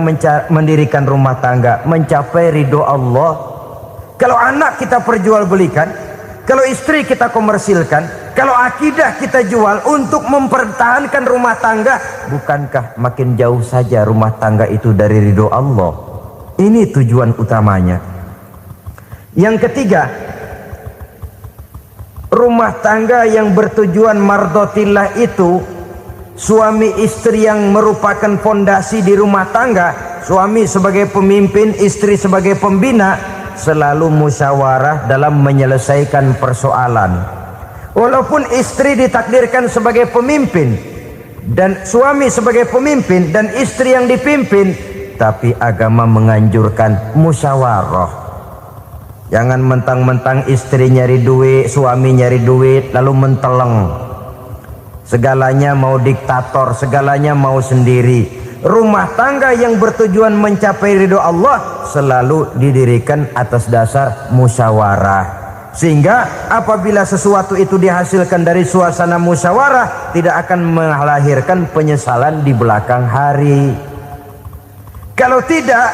mendirikan rumah tangga, mencapai ridho Allah. Kalau anak kita perjualbelikan, kalau istri kita komersilkan, kalau akidah kita jual untuk mempertahankan rumah tangga, bukankah makin jauh saja rumah tangga itu dari ridho Allah? Ini tujuan utamanya. Yang ketiga, rumah tangga yang bertujuan mardotillah itu, suami istri yang merupakan fondasi di rumah tangga, suami sebagai pemimpin, istri sebagai pembina, selalu musyawarah dalam menyelesaikan persoalan. Walaupun istri ditakdirkan sebagai pemimpin dan suami sebagai pemimpin dan istri yang dipimpin, tapi agama menganjurkan musyawarah. Jangan mentang-mentang istri nyari duit, suami nyari duit, lalu menteleng. Segalanya mau diktator, segalanya mau sendiri. Rumah tangga yang bertujuan mencapai ridho Allah selalu didirikan atas dasar musyawarah. Sehingga apabila sesuatu itu dihasilkan dari suasana musyawarah, tidak akan melahirkan penyesalan di belakang hari. Kalau tidak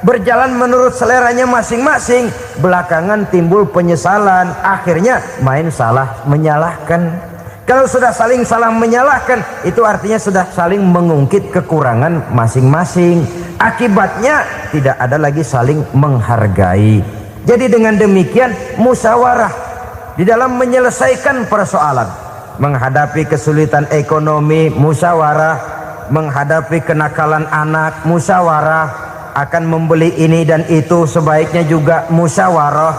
berjalan menurut seleranya masing-masing, belakangan timbul penyesalan, akhirnya main salah menyalahkan. Kalau sudah saling salah menyalahkan, itu artinya sudah saling mengungkit kekurangan masing-masing. Akibatnya tidak ada lagi saling menghargai. Jadi dengan demikian musyawarah di dalam menyelesaikan persoalan. Menghadapi kesulitan ekonomi, musyawarah. Menghadapi kenakalan anak, musyawarah. Akan membeli ini dan itu, sebaiknya juga musyawarah.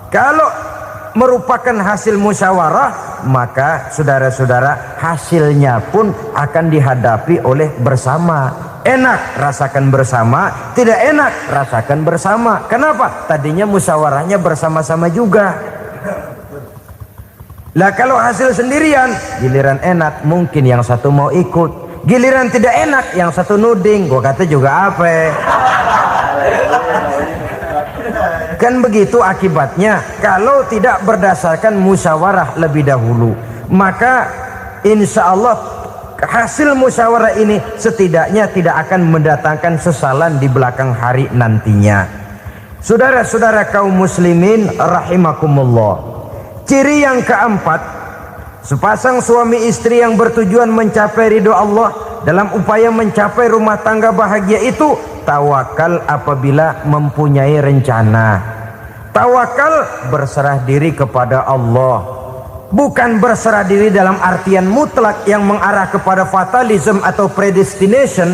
Kalau merupakan hasil musyawarah, maka saudara-saudara hasilnya pun akan dihadapi oleh bersama. Enak rasakan bersama, tidak enak rasakan bersama. Kenapa? Tadinya musyawarahnya bersama-sama juga. Lah kalau hasil sendirian, giliran enak mungkin yang satu mau ikut, giliran tidak enak yang satu nuding, gua kata juga apa. Kan begitu akibatnya kalau tidak berdasarkan musyawarah lebih dahulu. Maka insya Allah hasil musyawarah ini setidaknya tidak akan mendatangkan sesalan di belakang hari nantinya. Saudara-saudara kaum muslimin rahimakumullah, ciri yang keempat, sepasang suami istri yang bertujuan mencapai ridho Allah dalam upaya mencapai rumah tangga bahagia itu tawakal apabila mempunyai rencana. Tawakal berserah diri kepada Allah, bukan berserah diri dalam artian mutlak yang mengarah kepada fatalism atau predestination.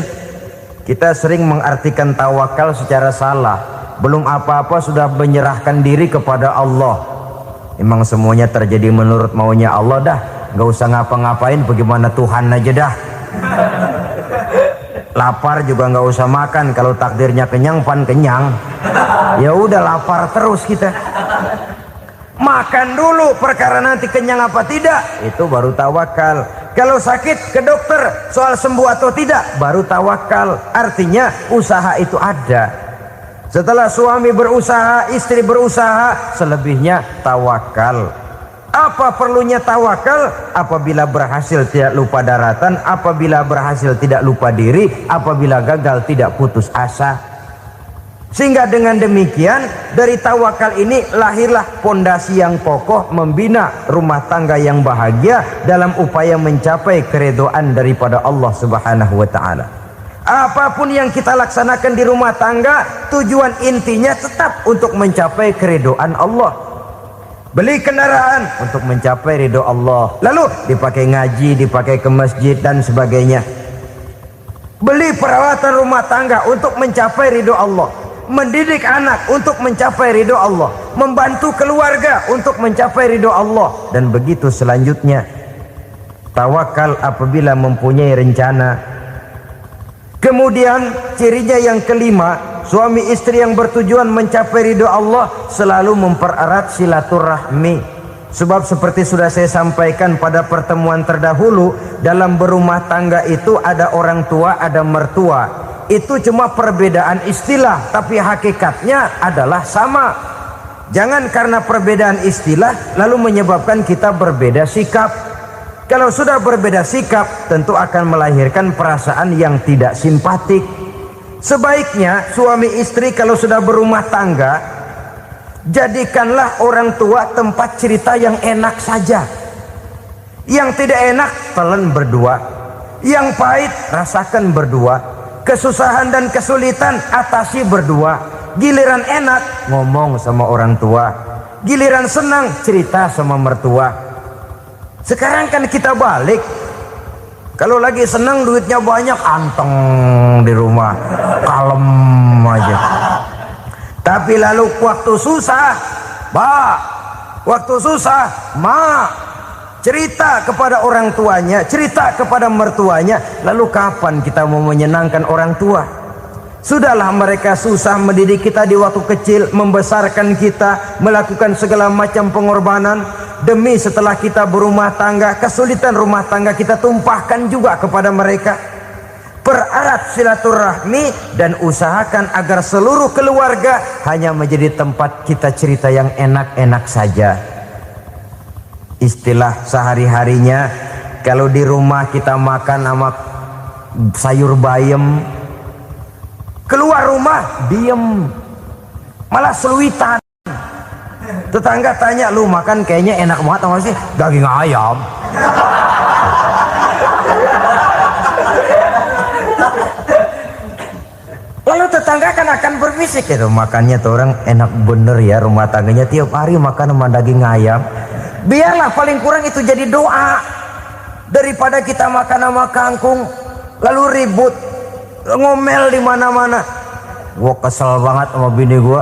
Kita sering mengartikan tawakal secara salah. Belum apa-apa sudah menyerahkan diri kepada Allah. Emang semuanya terjadi menurut maunya Allah dah, gak usah ngapa-ngapain, bagaimana Tuhan aja dah. Lapar juga nggak usah makan, kalau takdirnya kenyang pan kenyang. Ya udah lapar terus kita. Makan dulu, perkara nanti kenyang apa tidak itu baru tawakal. Kalau sakit ke dokter, soal sembuh atau tidak baru tawakal. Artinya usaha itu ada. Setelah suami berusaha, istri berusaha, selebihnya tawakal. Apa perlunya tawakal? Apabila berhasil tidak lupa daratan, apabila berhasil tidak lupa diri, apabila gagal tidak putus asa. Sehingga dengan demikian dari tawakal ini lahirlah pondasi yang kokoh membina rumah tangga yang bahagia dalam upaya mencapai keridhaan daripada Allah Subhanahu wa taala. Apapun yang kita laksanakan di rumah tangga, tujuan intinya tetap untuk mencapai keridhaan Allah. Beli kendaraan untuk mencapai ridho Allah, lalu dipakai ngaji, dipakai ke masjid dan sebagainya. Beli peralatan rumah tangga untuk mencapai ridho Allah. Mendidik anak untuk mencapai ridho Allah, membantu keluarga untuk mencapai ridho Allah, dan begitu selanjutnya. Tawakal apabila mempunyai rencana. Kemudian cirinya yang kelima, suami istri yang bertujuan mencapai ridho Allah selalu mempererat silaturahmi. Sebab seperti sudah saya sampaikan pada pertemuan terdahulu, dalam berumah tangga itu ada orang tua, ada mertua. Itu cuma perbedaan istilah, tapi hakikatnya adalah sama. Jangan karena perbedaan istilah lalu menyebabkan kita berbeda sikap. Kalau sudah berbeda sikap, tentu akan melahirkan perasaan yang tidak simpatik. Sebaiknya suami istri kalau sudah berumah tangga, jadikanlah orang tua tempat cerita yang enak saja. Yang tidak enak telan berdua, yang pahit rasakan berdua, kesusahan dan kesulitan atasi berdua. Giliran enak ngomong sama orang tua, giliran senang cerita sama mertua. Sekarang kan kita balik, kalau lagi senang duitnya banyak, anteng di rumah, kalem aja. Tapi lalu waktu susah, waktu susah, cerita kepada orang tuanya, cerita kepada mertuanya. Lalu kapan kita mau menyenangkan orang tua? Sudahlah mereka susah mendidik kita di waktu kecil, membesarkan kita, melakukan segala macam pengorbanan. Demi setelah kita berumah tangga, kesulitan rumah tangga kita tumpahkan juga kepada mereka. Pererat silaturahmi dan usahakan agar seluruh keluarga hanya menjadi tempat kita cerita yang enak-enak saja. Istilah sehari-harinya, kalau di rumah kita makan sama sayur bayam, keluar rumah diem, malah seluitan. Tetangga tanya, lu makan kayaknya enak banget apa sih? Daging ayam. Lalu tetangga kan akan berbisik, itu makannya tuh orang enak bener ya, rumah tangganya tiap hari makan sama daging ayam. Biarlah paling kurang itu jadi doa, daripada kita makan sama kangkung lalu ribut ngomel di mana-mana. Gua kesel banget sama bini gua.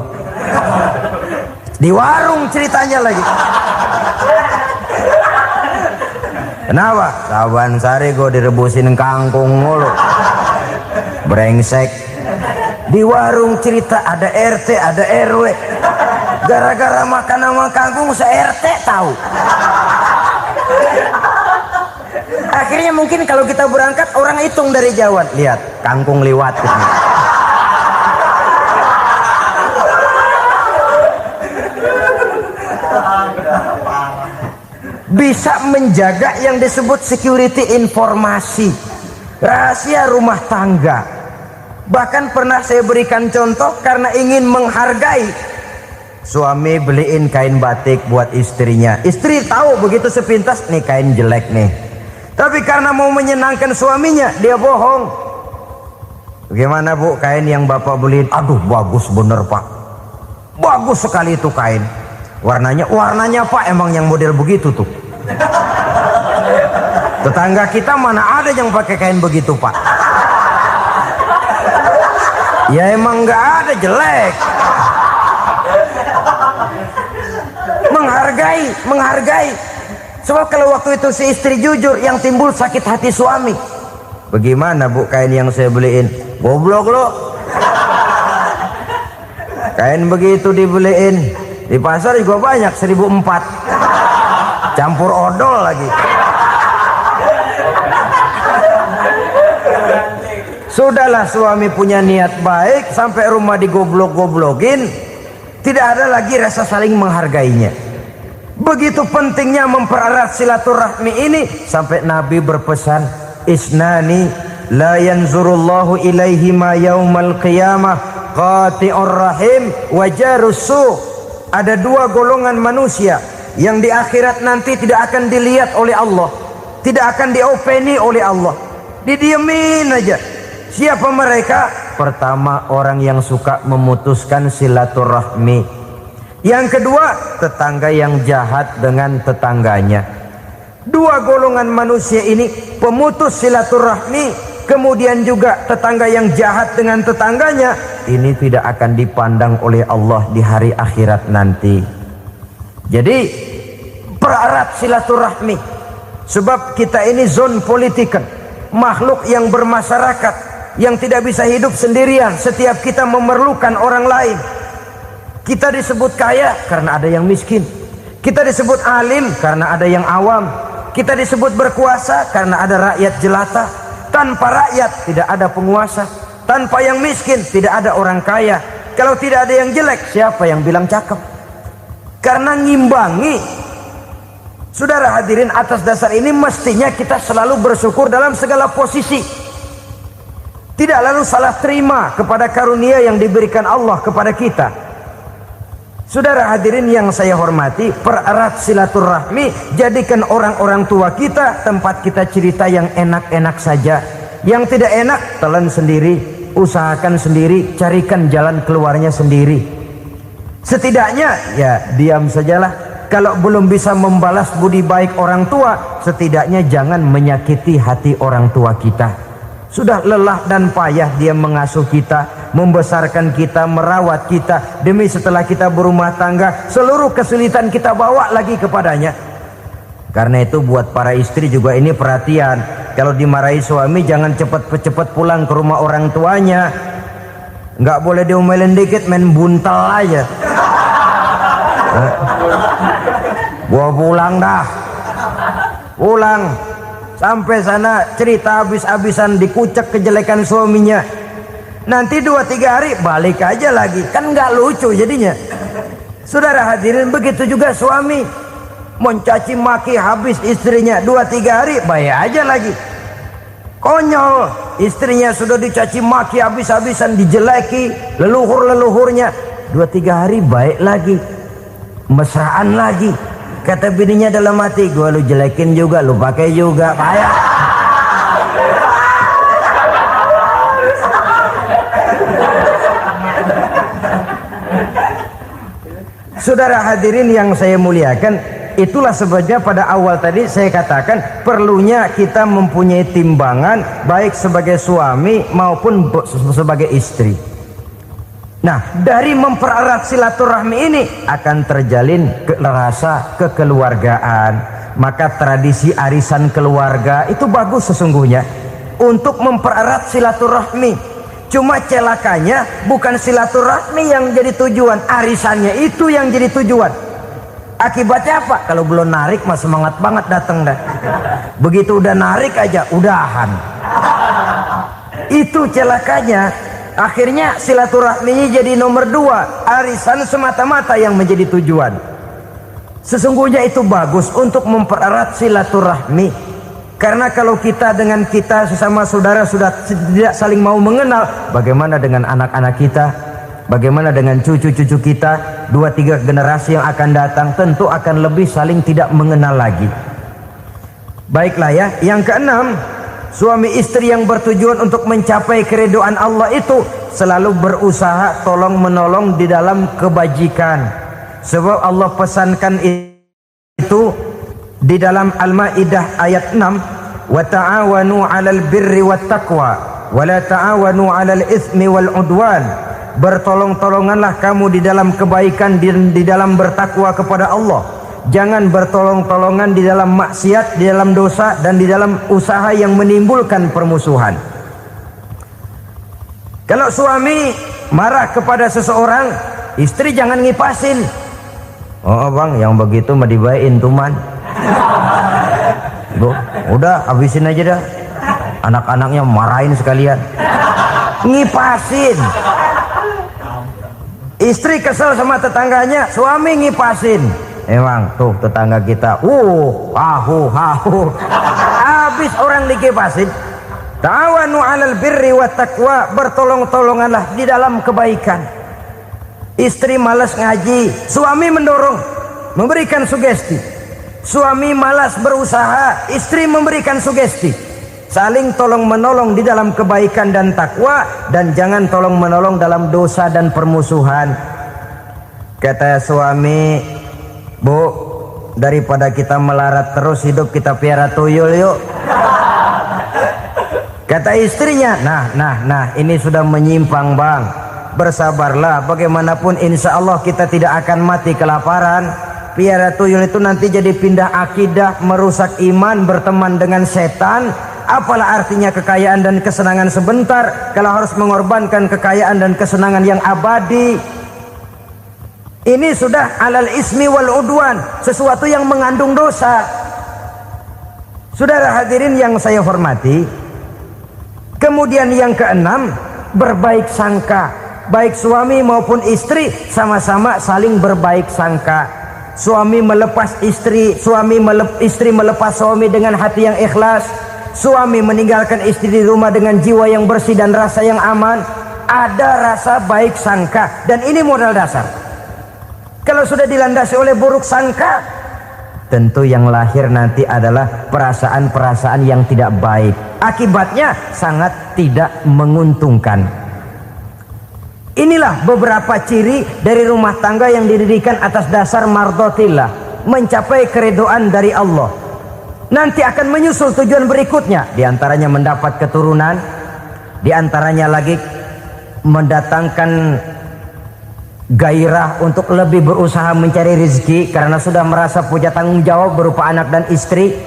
Di warung ceritanya lagi. Kenapa? Saban sari gue direbusin kangkung mulu. Brengsek. Di warung cerita ada RT, ada RW. Gara-gara makan sama kangkung se-RT tahu. Akhirnya mungkin kalau kita berangkat orang hitung dari jauhan. Lihat, kangkung liwat. Bisa menjaga yang disebut security informasi, rahasia rumah tangga. Bahkan pernah saya berikan contoh karena ingin menghargai. Suami beliin kain batik buat istrinya. Istri tahu begitu sepintas, nih kain jelek nih. Tapi karena mau menyenangkan suaminya, dia bohong. Bagaimana bu, kain yang bapak beliin? Aduh bagus bener pak, bagus sekali itu kain. Warnanya pak emang yang model begitu tuh. Tetangga kita mana ada yang pakai kain begitu pak? Ya emang nggak ada, jelek. Menghargai. Sebab kalau waktu itu si istri jujur, yang timbul sakit hati suami. Bagaimana bu kain yang saya beliin? Goblok lo. Kain begitu dibeliin di pasar juga banyak 1.400, campur odol lagi. Sudahlah suami punya niat baik, sampai rumah digoblok-goblokin, tidak ada lagi rasa saling menghargainya. Begitu pentingnya mempererat silaturahmi ini, sampai Nabi berpesan, isnani la yanzurullahu ilaihima yaumal qiyamah, qati'ur rahim wa jarus su'. Ada dua golongan manusia yang di akhirat nanti tidak akan dilihat oleh Allah, tidak akan diopeni oleh Allah, didiemin aja. Siapa mereka? Pertama, orang yang suka memutuskan silaturahmi. Yang kedua, tetangga yang jahat dengan tetangganya. Dua golongan manusia ini, pemutus silaturahmi, kemudian juga tetangga yang jahat dengan tetangganya, ini tidak akan dipandang oleh Allah di hari akhirat nanti. Jadi pererat silaturahmi, sebab kita ini zon politikan, makhluk yang bermasyarakat, yang tidak bisa hidup sendirian. Setiap kita memerlukan orang lain. Kita disebut kaya karena ada yang miskin, kita disebut alim karena ada yang awam, kita disebut berkuasa karena ada rakyat jelata. Tanpa rakyat tidak ada penguasa, tanpa yang miskin tidak ada orang kaya. Kalau tidak ada yang jelek, siapa yang bilang cakep? Karena ngimbangi. Saudara hadirin, atas dasar ini mestinya kita selalu bersyukur dalam segala posisi, tidak lalu salah terima kepada karunia yang diberikan Allah kepada kita. Saudara hadirin yang saya hormati, pererat silaturahmi, jadikan orang-orang tua kita tempat kita cerita yang enak-enak saja. Yang tidak enak, telan sendiri, usahakan sendiri, carikan jalan keluarnya sendiri. Setidaknya ya diam sajalah. Kalau belum bisa membalas budi baik orang tua, setidaknya jangan menyakiti hati orang tua kita. Sudah lelah dan payah dia mengasuh kita, membesarkan kita, merawat kita, demi setelah kita berumah tangga, seluruh kesulitan kita bawa lagi kepadanya. Karena itu buat para istri juga ini perhatian. Kalau dimarahi suami, jangan cepat-cepat pulang ke rumah orang tuanya. Nggak boleh diomelin dikit, main buntal aja. Gua pulang dah. Pulang. Sampai sana cerita habis-habisan, dikucek kejelekan suaminya. Nanti 2-3 hari balik aja lagi. Kan nggak lucu jadinya. Saudara hadirin, begitu juga suami. Mencaci maki habis istrinya, 2-3 hari baik aja lagi. Konyol, istrinya sudah dicaci maki habis-habisan, dijeleki leluhur-leluhurnya, 2-3 hari baik lagi, mesraan lagi. Kata bininya dalam hati, gua lu jelekin juga, lu pakai juga, payah. Saudara hadirin yang saya muliakan, itulah sebabnya pada awal tadi saya katakan perlunya kita mempunyai timbangan baik sebagai suami maupun sebagai istri. Nah, dari mempererat silaturahmi ini akan terjalin rasa kekeluargaan. Maka tradisi arisan keluarga itu bagus sesungguhnya untuk mempererat silaturahmi. Cuma celakanya bukan silaturahmi yang jadi tujuan, arisannya itu yang jadi tujuan. Akibatnya apa? Kalau belum narik mah semangat banget datang dah. Begitu udah narik aja udahan. Itu celakanya. Akhirnya silaturahminya jadi nomor 2, arisan semata-mata yang menjadi tujuan. Sesungguhnya itu bagus untuk mempererat silaturahmi. Karena kalau kita dengan kita sesama saudara sudah tidak saling mau mengenal, bagaimana dengan anak-anak kita? Bagaimana dengan cucu-cucu kita? 2-3 generasi yang akan datang tentu akan lebih saling tidak mengenal lagi. Baiklah ya, yang keenam, suami istri yang bertujuan untuk mencapai keridhaan Allah itu selalu berusaha tolong menolong di dalam kebajikan. Sebab Allah pesankan itu di dalam Al-Maidah ayat 6, wa ta'awanu 'alal birri wat taqwa wa la ta'awanu 'alal itsmi wal 'udwan. Bertolong-tolonganlah kamu di dalam kebaikan, di dalam bertakwa kepada Allah. Jangan bertolong-tolongan di dalam maksiat, di dalam dosa, dan di dalam usaha yang menimbulkan permusuhan. Kalau suami marah kepada seseorang, istri jangan ngipasin. Oh bang, yang begitu mah dibayain tuman. Udah habisin aja dah. Anak-anaknya marahin sekalian. Ngipasin. Istri kesel sama tetangganya, suami ngipasin. Emang tuh tetangga kita, hahu. Habis orang dikipasin. Ta'awanu 'alal birri wat taqwa, bertolong-tolonganlah di dalam kebaikan. Istri malas ngaji, suami mendorong, memberikan sugesti. Suami malas berusaha, istri memberikan sugesti. Saling tolong-menolong di dalam kebaikan dan takwa, dan jangan tolong-menolong dalam dosa dan permusuhan. Kata suami, "Bu, daripada kita melarat terus hidup, kita piara tuyul yuk." Kata istrinya, nah, ini sudah menyimpang bang. Bersabarlah, bagaimanapun insya Allah kita tidak akan mati kelaparan. Piara tuyul itu nanti jadi pindah akidah, merusak iman, berteman dengan setan. Apalah artinya kekayaan dan kesenangan sebentar kalau harus mengorbankan kekayaan dan kesenangan yang abadi. Ini sudah alal ismi wal udwan, sesuatu yang mengandung dosa. Saudara hadirin yang saya hormati, kemudian yang keenam, berbaik sangka. Baik suami maupun istri sama-sama saling berbaik sangka. Suami melepas istri, istri melepas suami dengan hati yang ikhlas. Suami meninggalkan istri di rumah dengan jiwa yang bersih dan rasa yang aman. Ada rasa baik sangka, dan ini modal dasar. Kalau sudah dilandasi oleh buruk sangka, tentu yang lahir nanti adalah perasaan-perasaan yang tidak baik. Akibatnya sangat tidak menguntungkan. Inilah beberapa ciri dari rumah tangga yang didirikan atas dasar mardhatillah, mencapai keridhaan dari Allah. Nanti akan menyusul tujuan berikutnya, diantaranya mendapat keturunan, diantaranya lagi mendatangkan gairah untuk lebih berusaha mencari rezeki karena sudah merasa punya tanggung jawab berupa anak dan istri.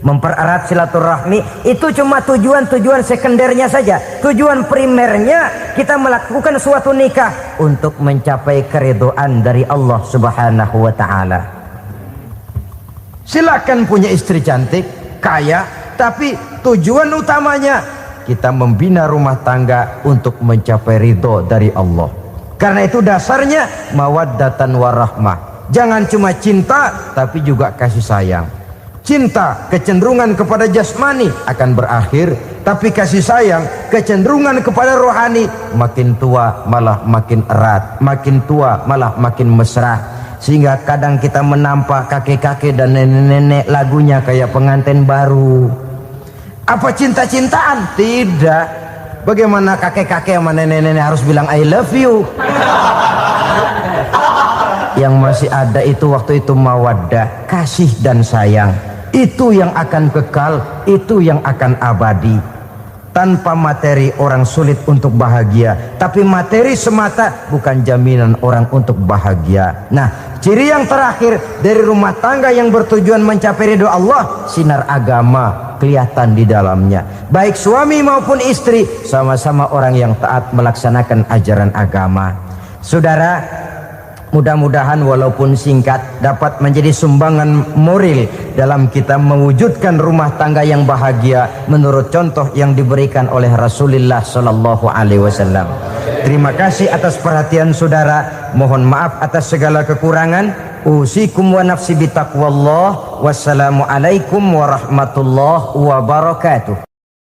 Mempererat silaturahmi. Itu cuma tujuan-tujuan sekundernya saja. Tujuan primernya kita melakukan suatu nikah untuk mencapai keridhaan dari Allah Subhanahu wa ta'ala. Silakan punya istri cantik, kaya, tapi tujuan utamanya kita membina rumah tangga untuk mencapai ridho dari Allah. Karena itu dasarnya mawaddatan warahmah. Jangan cuma cinta, tapi juga kasih sayang. Cinta, kecenderungan kepada jasmani akan berakhir, tapi kasih sayang, kecenderungan kepada rohani, makin tua malah makin erat, makin tua malah makin mesra. Sehingga kadang kita menampak kakek-kakek dan nenek-nenek lagunya kayak pengantin baru. Apa cinta-cintaan? Tidak. Bagaimana kakek-kakek sama nenek-nenek harus bilang I love you? Yang masih ada itu waktu itu mawaddah, kasih dan sayang. Itu yang akan kekal, itu yang akan abadi. Tanpa materi orang sulit untuk bahagia, tapi materi semata bukan jaminan orang untuk bahagia. Nah, ciri yang terakhir dari rumah tangga yang bertujuan mencapai ridho Allah, sinar agama kelihatan di dalamnya. Baik suami maupun istri sama-sama orang yang taat melaksanakan ajaran agama. Saudara, mudah-mudahan walaupun singkat dapat menjadi sumbangan moral dalam kita mewujudkan rumah tangga yang bahagia menurut contoh yang diberikan oleh Rasulullah Sallallahu Alaihi Wasallam. Terima kasih atas perhatian saudara. Mohon maaf atas segala kekurangan. Usikum wa nafsi bitaqwallah. Wassalamualaikum warahmatullahi wabarakatuh.